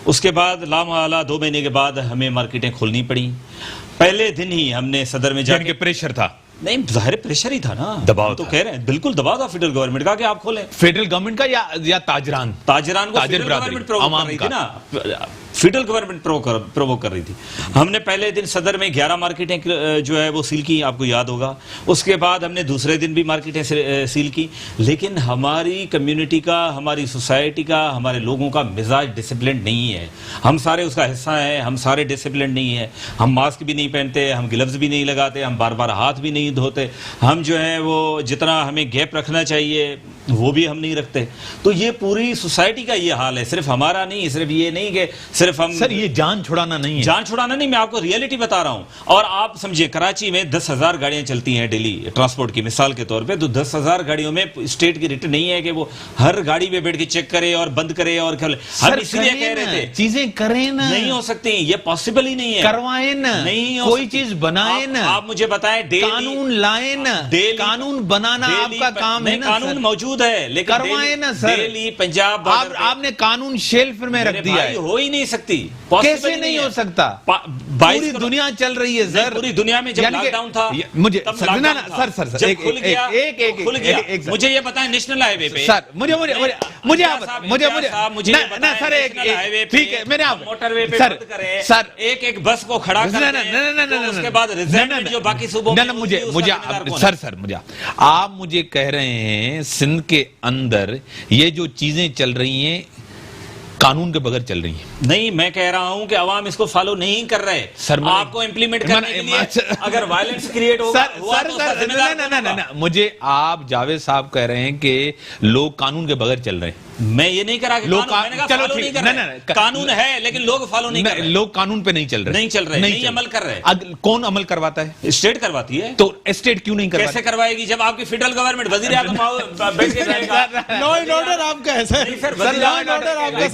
उसके बाद लामहला 2 महीने के बाद हमें मार्केटें खोलनी पड़ी। पहले दिन ही हमने सदर में जाके, प्रेशर था, नहीं जाहिर प्रेशर ही था ना, दबाव तो था। कह रहे हैं बिल्कुल दबाव था फेडरल गवर्नमेंट का कि आप खोलें। फेडरल गवर्नमेंट का या ताजरान को फेडरल गवर्नमेंट प्रोवोक कर रही थी ना, फेडरल गवर्नमेंट प्रोवोक कर रही थी। हमने पहले दिन सदर में 11 मार्केटें जो है वो सील की, आपको याद होगा। उसके बाद हमने दूसरे दिन भी मार्केटें सील की, लेकिन हमारी कम्युनिटी का, हमारी सोसाइटी का, हमारे लोगों का मिजाज डिसिप्लिन नहीं है। हम सारे उसका हिस्सा हैं, हम सारे डिसिप्लिन नहीं है। हम मास्क भी नहीं पहनते, हम ग्लव्स भी नहीं लगाते, हम बार बार हाथ भी नहीं धोते, हम जो है वो जितना हमें गैप रखना चाहिए वो भी हम नहीं रखते। तो ये पूरी सोसाइटी का ये हाल है, सिर्फ हमारा नहीं, सिर्फ ये नहीं कि सिर्फ हम। सर ये जान छुड़ाना नहीं है, जान छुड़ाना नहीं, मैं आपको रियलिटी बता रहा हूं। और आप समझिए, कराची में 10,000 गाड़ियां चलती हैं डेली ट्रांसपोर्ट की, मिसाल के तौर पे, तो 10,000 गाड़ियों में स्टेट की रिट नहीं है कि वो हर गाड़ी में बैठ के चेक करे और बंद करे और खोले। हम इसलिए कह रहे थे चीजें करें ना, नहीं हो सकती, ये पॉसिबल ही नहीं है। करवाएं ना, नहीं कोई चीज बनाए ना, आप मुझे बताएं, कानून लाए ना, कानून बनाना आपका काम है ना। कानून मौजूद है, लेकिन ना सर, दिल्ली पंजाब आपने कानून शेल्फ में रख दिया है। हो ही नहीं सकती, कैसे नहीं हो सकता? पूरी दुनिया चल रही है सर, पूरी दुनिया में जब लॉकडाउन था, मुझे सर एक मुझे ये बताएं, नेशनल हाईवे पे सर, मुझे ठीक है, मैंने आप मोटरवे पे बंद करें, सर एक बस को खड़ा करें, उसके बाद रिजल्ट जो बाकी सूबों में मुझे सर आप मुझे कह रहे हैं सिंध के अंदर ये जो चीजें चल रही हैं कानून के बगैर चल रही है। नहीं, मैं कह रहा हूं कि अवाम इसको फॉलो नहीं कर रहे। सर आपको इंप्लीमेंट करने के लिए अगर वायलेंस क्रिएट होगा, सर मुझे आप जावेद साहब कह रहे हैं कि लोग कानून के बगैर चल रहे हैं। मैं ये नहीं करा कि लोग चलो ठीक है, कानून है लेकिन लोग फॉलो नहीं कर रहे, लोग कानून पे नहीं चल रहे, नहीं अमल कर रहे। कौन अमल करवाता है? स्टेट करवाती है। तो स्टेट क्यों नहीं करवाती? कैसे करवाएगी जब आपकी फेडरल गवर्नमेंट वजीर आजम बैठ के कहेगा लॉ एंड ऑर्डर आपका है सर,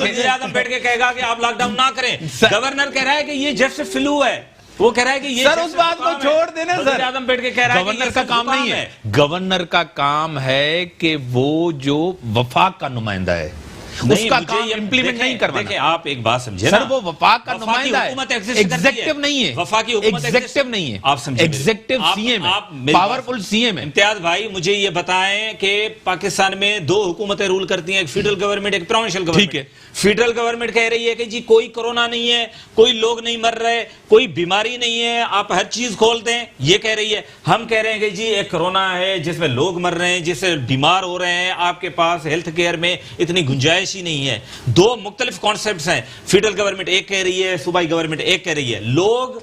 वजीर आजम बैठ के कहेगा कि आप लॉकडाउन ना करें। गवर्नर कह रहा है कि ये जस्ट फ्लू है, वो कह रहा है कि ये सर उस बात को छोड़ देना सर, आजम बैठ के कह रहा है गवर्नर का काम नहीं है। गवर्नर का काम है कि वो जो वफाक का नुमाइंदा है उसका काम इंप्लीमेंट नहीं करवाना। देखिए, आप एक बात समझे सर, वो वफाक का नुमाइंदा है, एग्जेक्टिव नहीं है, वफाकी हुकूमत एग्जेक्टिव नहीं है, आप समझे, एग्जेक्टिव सीएम है, पावरफुल सीएम है। इम्तियाज भाई, मुझे ये बताएं कि पाकिस्तान में 2 हुकूमतें रूल करती हैं, एक फेडरल गवर्नमेंट, एक प्रोविंशियल गवर्नमेंट। ठीक है, फेडरल गवर्नमेंट कह रही है कि जी कोई कोरोना नहीं है, कोई लोग नहीं मर रहे, कोई बीमारी नहीं है, आप हर चीज खोल दें, ये कह रही है। हम कह रहे हैं कि जी एक कोरोना है जिसमें लोग मर रहे हैं, जिससे बीमार हो रहे हैं, आपके पास हेल्थ केयर में इतनी गुंजाइश ही नहीं है। 2 मुख्तलिफ कॉन्सेप्ट्स हैं, फेडरल गवर्नमेंट एक कह रही है, सूबाई गवर्नमेंट एक कह रही है, लोग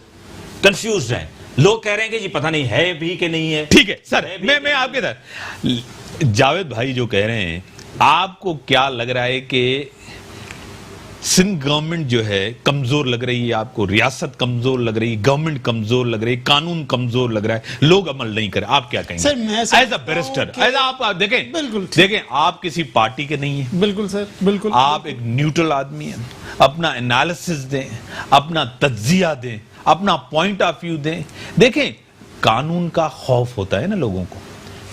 कंफ्यूज्ड हैं। लोग कह रहे हैं कि जी पता नहीं है भी कि नहीं है। ठीक है सर, मैं आपके साथ, जावेद भाई जो कह रहे हैं, आपको क्या लग रहा है कि सिंध गवर्नमेंट जो है कमजोर लग रही है आपको, रियासत कमजोर लग रही है, गवर्नमेंट कमजोर लग रही है, कानून कमजोर लग रहा है, लोग अमल नहीं करे, आप क्या कहेंगे? सर मैं एज अ बैरिस्टर, एज आप देखें, बिल्कुल देखें, आप किसी पार्टी के नहीं है, बिल्कुल सर, बिल्कुल, आप एक न्यूट्रल आदमी हैं, अपना एनालिसिस दें, अपना तज्जिया दें, अपना पॉइंट ऑफ व्यू दें। देखें, कानून का खौफ होता है ना लोगों को,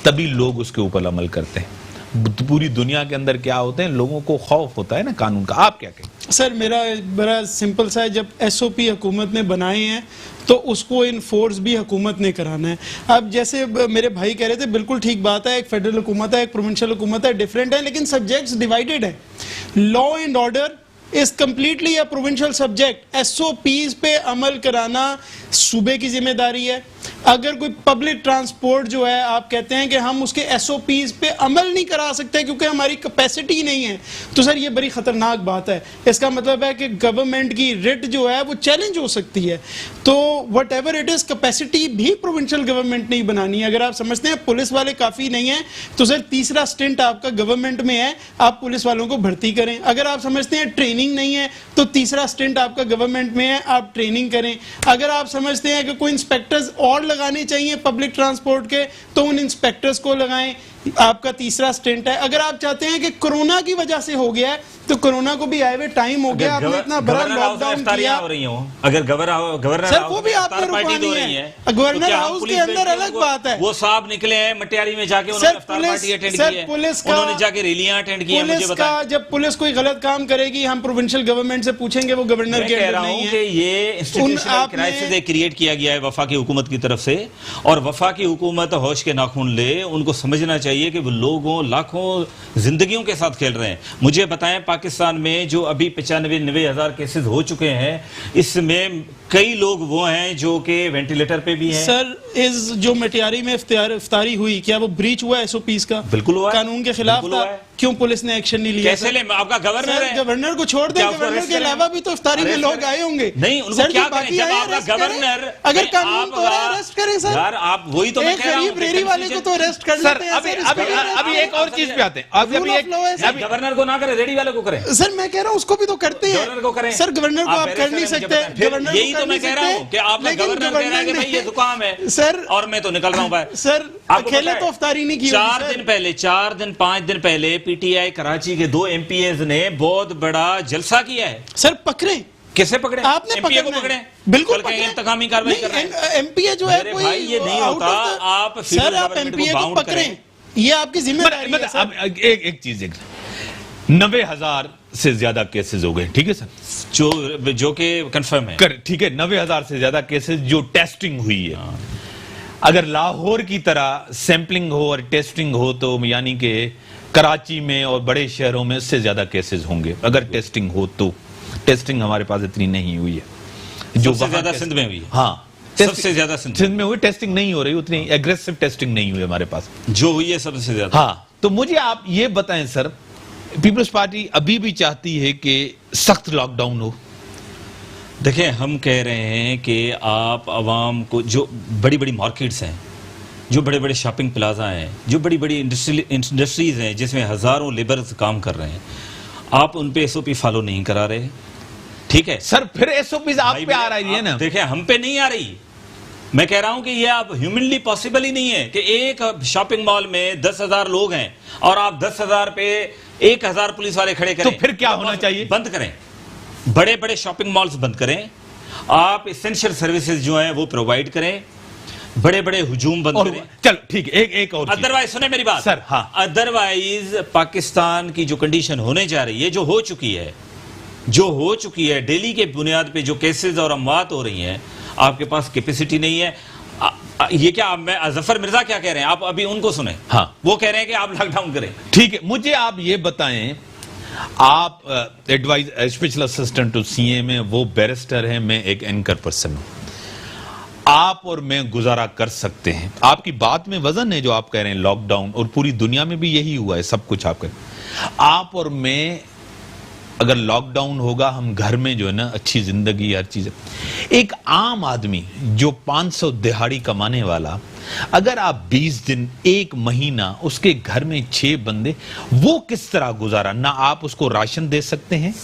तभी लोग उसके ऊपर अमल करते हैं। पूरी दुनिया के अंदर क्या होते हैं, लोगों को खौफ होता है ना कानून का। आप क्या कहें? सर मेरा बड़ा सिंपल सा है, जब एसओपी हुकूमत ने बनाए हैं तो उसको इन्फोर्स भी हुकूमत ने कराना है। अब जैसे मेरे भाई कह रहे थे, बिल्कुल ठीक बात है, एक फेडरल हुकूमत है, एक प्रोविंशियल हुकूमत है, डिफरेंट है, लेकिन सब्जेक्ट्स डिवाइडेड है। Law and order is completely a provincial subject. SOPs पे अमल कराना सूबे की जिम्मेदारी है। अगर कोई पब्लिक ट्रांसपोर्ट जो है, आप कहते हैं कि हम उसके एसओपीज पे अमल नहीं करा सकते क्योंकि हमारी कैपेसिटी नहीं है, तो सर ये बड़ी खतरनाक बात है। इसका मतलब है कि गवर्नमेंट की रिट जो है वो चैलेंज हो सकती है। तो what ever it is, capacity भी प्रोविंशियल गवर्नमेंट नहीं बनानी है। अगर आप समझते हैं पुलिस वाले काफी नहीं है, तो सर तीसरा स्टेंट आपका गवर्नमेंट में है, आप पुलिस वालों को भर्ती करें। अगर आप समझते हैं ट्रेनिंग नहीं है, तो तीसरा स्टेंट आपका गवर्नमेंट में है, आप ट्रेनिंग करें। अगर आप समझते हैं कि कोई इंस्पेक्टर्स और लगाने चाहिए पब्लिक ट्रांसपोर्ट के, तो उन इंस्पेक्टर्स को लगाएं, आपका तीसरा स्टेंट है। अगर आप चाहते हैं कि कोरोना की वजह से हो गया है, तो कोरोना को भी आए हुए टाइम हो गया, आपने इतना बड़ा लॉकडाउन किया। हो रही हो, अगर गवर्नर सर वो भी आपने रुकवानी है। गवर्नर हाउस के अंदर अलग बात है। वो साहब निकले हैं मटियाली में जाके, उन्होंने इफ्तार पार्टी अटेंड की है, उन्होंने जाके रैलियां अटेंड की है। मुझे बताएं, जब पुलिस कोई गलत काम करेगी, हम प्रोविंशियल गवर्नमेंट से पूछेंगे, वो गवर्नर के अंदर नहीं है। ये इंस्टीट्यूशनल क्राइसिस क्रिएट किया गया है वफाकी हुकूमत की तरफ से, और वफाकी हुकूमत होश के नाखून ले। उनको समझना चाहिए कि वो लोगों लाखों जिंदगियों के साथ खेल रहे हैं। मुझे बताएं, पाकिस्तान में जो अभी 95-90 हजार केसेस हो चुके हैं, इसमें कई लोग वो हैं जो कि वेंटिलेटर पे भी हैं। सर इस जो मटियारी में इफ्तारी हुई, क्या वो ब्रीच हुआ एसओपीज का? बिल्कुल हुआ, कानून के खिलाफ था। क्यों पुलिस ने एक्शन नहीं लिया? कैसे ले? आपका गवर्नर है, गवर्नर को छोड़ दें, गवर्नर के अलावा भी तो इफ्तारी में लोग आए होंगे। नहीं, उनको क्या करें जब आपका गवर्नर, अगर कानून तो अरेस्ट करें सर। यार आप वही तो मैं कह रहा हूं, रेरी वाले को तो अरेस्ट कर लेते हैं। अभी एक और चीज पे आते हैं। अभी गवर्नर को ना करें, रेडी वाले को करें। सर मैं कह रहा हूं उसको भी तो करते हैं। गवर्नर को करें सर, गवर्नर को आप कर नहीं सकते। गवर्नर यही तो मैं कह रहा हूं कि आपका गवर्नर कह रहा है कि भाई ये जुकाम है सर, और मैं तो निकल रहा हूं भाई। सर अकेले तो इफ्तारी नहीं की। 4 दिन 5 दिन पहले पीटीआई कराची के 2 एमपीएस ने बहुत बड़ा जलसा किया है। सर पकड़े, किसे पकड़े? आपने एमपीए को पकड़े, बिल्कुल इंतकामी कार्रवाई कर रहे हैं। एमपीए जो है कोई, भाई ये नहीं होता। आप सर आप एमपीए को पकड़ें, ये आपकी जिम्मेदारी है। अब एक चीज, 90,000 से ज्यादा केसेस हो गए, ठीक है सर, जो कि कंफर्म है, ठीक है। 90,000 से ज्यादा केसेस जो टेस्टिंग हुई है। अगर लाहौर की तरह सैंपलिंग हो और टेस्टिंग हो, तो यानी कि कराची में और बड़े शहरों में इससे ज्यादा केसेस होंगे। अगर टेस्टिंग हो तो, टेस्टिंग हमारे पास इतनी नहीं हुई है जो सबसे ज्यादा सिंध में हुई है। हाँ, सबसे ज्यादा सिंध में हुई। टेस्टिंग नहीं हो रही, उतनी एग्रेसिव टेस्टिंग नहीं हुई हमारे पास, जो हुई है सबसे ज्यादा। हाँ, तो मुझे आप ये बताएं सर, पीपल्स पार्टी अभी भी चाहती है कि सख्त लॉकडाउन हो? देखिए, हम कह रहे हैं कि आप आवाम को, जो बड़ी बड़ी मार्केट्स हैं, जो बड़े बड़े शॉपिंग प्लाजा हैं, जो बड़ी बड़ी इंडस्ट्रीज हैं जिसमें हजारों लेबर्स काम कर रहे हैं, आप उन पे एसओपी फॉलो नहीं करा रहे। ठीक है सर, फिर एसओपी आप पे आ रही है ना? देखिए, हम पे नहीं आ रही। मैं कह रहा हूं कि ये आप ह्यूमनली पॉसिबल ही नहीं है कि एक शॉपिंग मॉल में 10,000 लोग हैं और आप 10,000 पे 1,000 पुलिस वाले खड़े करें। तो फिर क्या होना चाहिए? बंद करें, बड़े बड़े शॉपिंग मॉल्स बंद करें, आप एसेंशियल सर्विसेज जो हैं वो प्रोवाइड करें, बड़े बड़े हुजूम बंद करें। चलो ठीक है, एक और अदरवाइज सुने मेरी बात सर। हाँ, अदरवाइज पाकिस्तान की जो कंडीशन होने जा रही है, जो हो चुकी है, दिल्ली के बुनियाद पे जो केसेस और अमवात हो रही हैं, आपके पास कैपेसिटी नहीं है। ये क्या, मैं जफर मिर्जा क्या कह रहे हैं, आप अभी उनको सुने। हाँ, वो कह रहे हैं कि आप लॉकडाउन करें। ठीक है, मुझे आप ये बताएं, आप advise special assistant to CM में, वो बैरिस्टर हैं, मैं एक एंकर पर्सन हूं। आप और मैं गुजारा कर सकते हैं। आपकी बात में वजन है जो आप कह रहे हैं लॉकडाउन, और पूरी दुनिया में भी यही हुआ है, सब कुछ आप कह रहे हैं। आप और मैं, अगर लॉकडाउन होगा, हम घर में जो है ना अच्छी जिंदगी, हर चीज। एक आम आदमी जो 500 दिहाड़ी कमाने वाला, अगर आप 20 दिन, 1 महीना, उसके घर में 6 बंदे, वो किस तरह गुजारा? ना आप उसको राशन दे सकते हैं,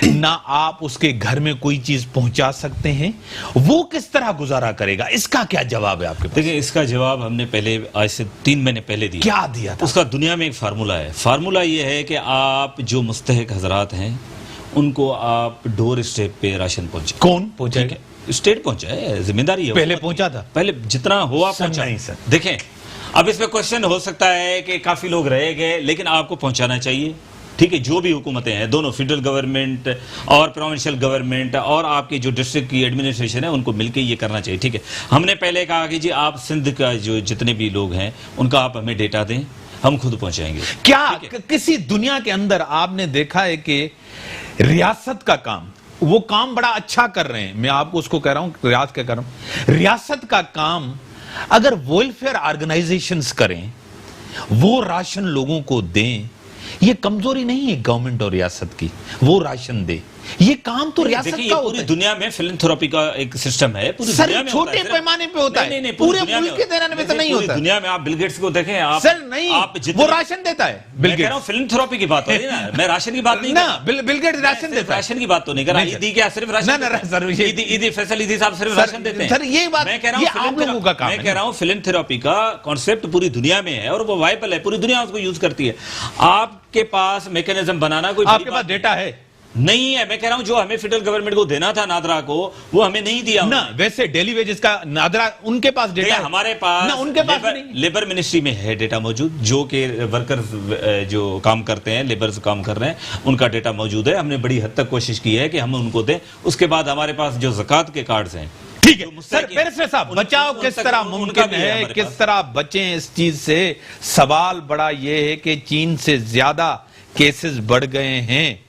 ना आप उसके घर में कोई चीज पहुंचा सकते हैं, वो किस तरह गुजारा करेगा? इसका क्या जवाब है आपके पास? देखिए, इसका जवाब हमने पहले, आज से 3 महीने पहले दिया। क्या दिया था? उसका दुनिया में एक फार्मूला है। फार्मूला ये है कि आप जो मुस्तहिक हजरात हैं, उनको आप डोर स्टेप पे राशन पहुंचे। कौन पहुंचाएगा? स्टेट पहुंचाए, जिम्मेदारी है। पहले पहुंचा था, पहले जितना हुआ पहुंचा। नहीं सर, देखें, अब इसमें क्वेश्चन हो सकता है कि काफी लोग रह गए, लेकिन आपको पहुंचाना चाहिए, ठीक है। जो भी हुकूमतें हैं, दोनों फेडरल गवर्नमेंट और प्रोविंशियल गवर्नमेंट और आपकी जो डिस्ट्रिक्ट की एडमिनिस्ट्रेशन है, उनको मिलकर ये करना चाहिए, ठीक है। हमने पहले कहा कि जी आप सिंध का जो जितने भी लोग हैं उनका आप हमें डेटा दें, हम खुद पहुंचाएंगे। क्या किसी दुनिया के अंदर आपने देखा है कि रियासत का काम, वो काम बड़ा अच्छा कर रहे हैं, मैं आपको उसको कह रहा हूं, रियासत क्या कर रहा हूं, रियासत का काम अगर वेलफेयर ऑर्गेनाइजेशंस करें, वो राशन लोगों को दें, ये कमजोरी नहीं है गवर्नमेंट और रियासत की, वो राशन दे, ये काम तो रियासत का होता है। दुनिया में फिलैंथ्रोपी का एक सिस्टम है, पूरी सर दुनिया में छोटे होता है। पैमाने पे होता है, पूरे मुल्क के देने में तो नहीं होता। दुनिया में आप बिल गेट्स को देखें, आप सर नहीं, आप वो राशन देता है बिल मैं कह रहा हूं फिलैंथ्रोपी की बात हो रही है ना, मैं राशन की बात नहीं ना, बिल गेट्स राशन देता है, राशन की बात तो नहीं कर रहा। ईदी क्या सिर्फ राशन? ना सर, ईदी फैसल ईदी साहब सिर्फ राशन देते हैं सर, ये बात मैं कह रहा ये आप लोगों का काम है। मैं कह रहा हूं फिलैंथ्रोपी का कॉन्सेप्ट पूरी दुनिया में है और वो वायबल है, पूरी दुनिया उसको यूज करती है। आपके पास मैकेनिज्म बनाना कोई आपके पास डेटा है नहीं है। मैं कह रहा हूं जो हमें फेडरल गवर्नमेंट को देना था नादरा को, वो हमें नहीं दिया ना। वैसे डेली वेजेस का नादरा उनके पास डेटा है, हमारे पास ना, उनके पास नहीं। लेबर मिनिस्ट्री में है डेटा मौजूद, जो कि वर्कर्स जो काम करते हैं, लेबर्स काम कर रहे हैं, उनका डेटा मौजूद है। हमने बड़ी हद तक कोशिश की है कि हम उनको दें। उसके बाद हमारे पास जो ज़कात के कार्ड्स हैं, ठीक है सर। बैरिस्टर साहब, बचाव किस तरह मुमकिन है, किस तरह बचें इस चीज से? सवाल बड़ा यह है कि चीन से ज्यादा केसेस बढ़ गए हैं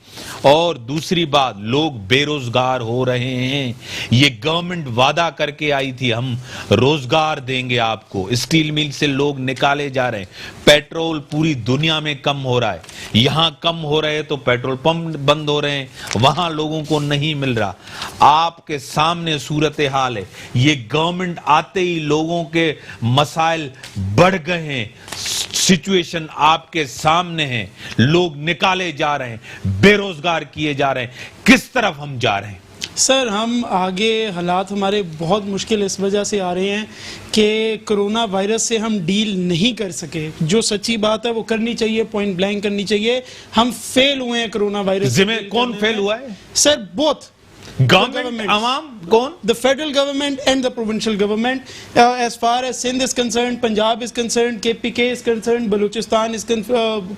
और दूसरी बात, लोग बेरोजगार हो रहे हैं। ये गवर्नमेंट वादा करके आई थी हम रोजगार देंगे आपको, स्टील मिल से लोग निकाले जा रहे हैं, पेट्रोल पूरी दुनिया में कम हो रहा है, यहां कम हो रहे हैं तो पेट्रोल पंप बंद हो रहे हैं, वहां लोगों को नहीं मिल रहा। आपके सामने सूरत हाल है, ये गवर्नमेंट आते ही लोगों के मसाइल बढ़ गए हैं, सिचुएशन आपके सामने है, लोग निकाले जा रहे हैं, बेरोजगार किए जा रहे हैं, किस तरफ हम जा रहे हैं? सर हम आगे हालात हमारे बहुत मुश्किल इस वजह से आ रहे हैं कि कोरोना वायरस से हम डील नहीं कर सके। जो सच्ची बात है वो करनी चाहिए, पॉइंट ब्लैंक करनी चाहिए। हम फेल हुए हैं कोरोना वायरस। कौन फेल हुआ है सर? बोथ गवर्नमेंट, आवाम, कौन? The federal government and the provincial government. As far as Sindh is concerned, Punjab is concerned, KPK is concerned, Balochistan is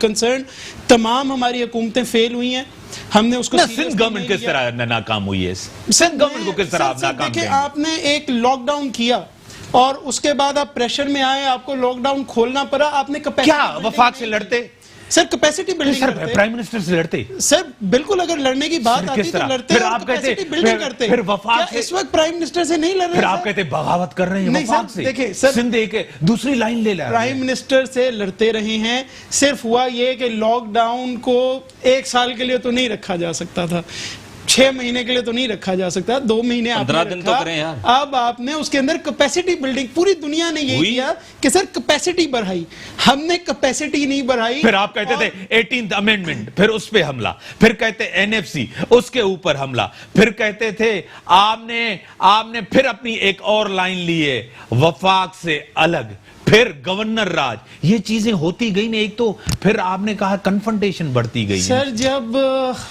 concerned, तमाम हमारी हुकूमतें फेल हुई हैं। हमने उसको सिंध गवर्नमेंट किस तरह नाकाम हुई है? सिंध गवर्नमेंट को किस तरह आप नाकाम देखिए, आपने एक लॉकडाउन किया और उसके बाद आप प्रेशर में आए, आपको लॉकडाउन खोलना पड़ा, आपने क्या वफाक से लड़ते? सर कैपेसिटी बिल्डिंग करते, प्राइम मिनिस्टर से लड़ते सर, बिल्कुल अगर लड़ने की बात आती तो लड़ते, फिर आप कहते बिल्डिंग करते, फिर वफाक से इस वक्त प्राइम मिनिस्टर से नहीं लड़ रहे, फिर आप कहते बगावत कर रहे हैं वफाक से। देखिए सर, सिंध एक दूसरी लाइन ले रहा है, प्राइम मिनिस्टर से लड़ते रहे हैं। सिर्फ हुआ ये कि लॉकडाउन को 1 साल के लिए तो नहीं रखा जा सकता था, 6 महीने के लिए तो नहीं रखा जा सकता, 2 महीने 15 दिन तो करें यार। अब आपने उसके अंदर कैपेसिटी बिल्डिंग, पूरी दुनिया ने यही किया कि सर कैपेसिटी बढ़ाई, हमने कैपेसिटी नहीं बढ़ाई। फिर आप कहते थे 18th अमेंडमेंट, फिर उस पे हमला, फिर कहते एनएफसी, उसके ऊपर हमला, फिर कहते थे आपने फिर अपनी एक और लाइन ली है वफाक से अलग, फिर गवर्नर राज, ये चीजें होती गई ना। एक तो फिर आपने कहा कन्फ्रंटेशन बढ़ती गई। सर जब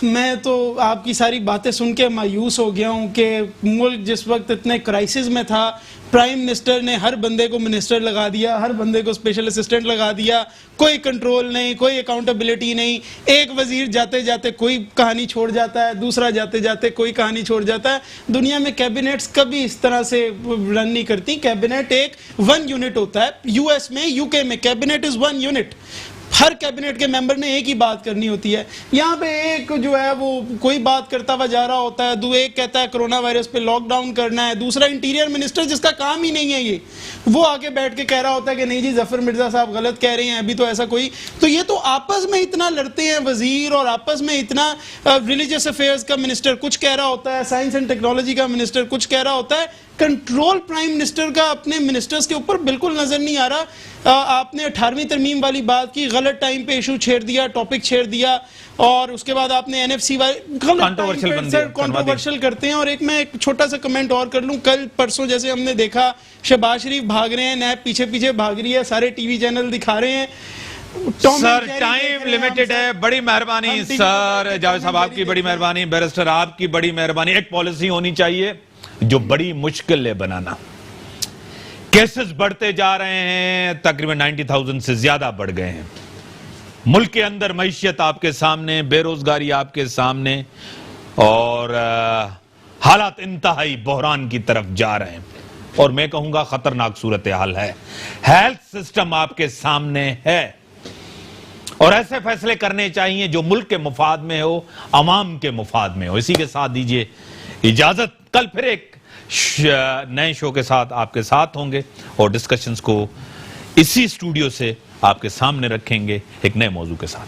मैं तो आपकी सारी बातें सुन के मायूस हो गया हूं कि मुल्क जिस वक्त इतने क्राइसिस में था, प्राइम मिनिस्टर ने हर बंदे को मिनिस्टर लगा दिया, हर बंदे को स्पेशल असिस्टेंट लगा दिया, कोई कंट्रोल नहीं, कोई अकाउंटेबिलिटी नहीं। एक वजीर जाते जाते कोई कहानी छोड़ जाता है, दूसरा जाते जाते कोई कहानी छोड़ जाता है। दुनिया में कैबिनेट्स कभी इस तरह से रन नहीं करती। कैबिनेट एक 1 यूनिट होता है। यूएस में, यूके में cabinet is 1 unit. Her cabinet के मेंबर ने एक ही बात करनी होती है। यहाँ पे एक जो है वो कोई बात करता हुआ जा रहा होता है, एक कहता है कोरोना वायरस पे लॉकडाउन करना है, दूसरा इंटीरियर मिनिस्टर जिसका काम ही नहीं है ये, वो आके बैठ के कह रहा होता है कि नहीं जी जफर मिर्जा साहब गलत कह रहे हैं, अभी तो ऐसा कोई। तो ये तो आपस में इतना लड़ते हैं वजीर, और आपस में इतना रिलीजियस अफेयर्स का मिनिस्टर कुछ कह रहा होता है, साइंस एंड टेक्नोलॉजी का मिनिस्टर कुछ कह रहा होता है। कंट्रोल प्राइम मिनिस्टर का अपने मिनिस्टर्स के ऊपर बिल्कुल नजर नहीं आ रहा। आपने 18वीं तरमीम वाली बात की, गलत टाइम पे इशू छेड़ दिया, टॉपिक छेड़ दिया, और उसके बाद आपने एनएफसी कंट्रोवर्शियल करते हैं। और मैं एक छोटा सा कमेंट और कर लूं, कल परसों जैसे हमने देखा शहबाज शरीफ भाग रहे हैं, नैब पीछे पीछे भाग रही है, सारे टीवी चैनल दिखा रहे हैं। सर टाइम लिमिटेड है, बड़ी मेहरबानी सर, जावेद साहब आपकी बड़ी मेहरबानी, बैरिस्टर आपकी बड़ी मेहरबानी। एक पॉलिसी होनी चाहिए जो बड़ी मुश्किल है बनाना, केसेस बढ़ते जा रहे हैं, तकरीबन 90,000 से ज्यादा बढ़ गए हैं। मुल्क के अंदर मईशत आपके सामने, बेरोजगारी आपके सामने, और हालात इंतहाई बहरान की तरफ जा रहे हैं, और मैं कहूंगा खतरनाक सूरत हाल है। हेल्थ सिस्टम आपके सामने है, और ऐसे फैसले करने चाहिए जो मुल्क के मुफाद में हो, अवाम के मुफाद में हो। इसी के साथ दीजिए इजाजत। कल फिर एक नए शो के साथ आपके साथ होंगे, और डिस्कशंस को इसी स्टूडियो से आपके सामने रखेंगे एक नए मौजू के साथ।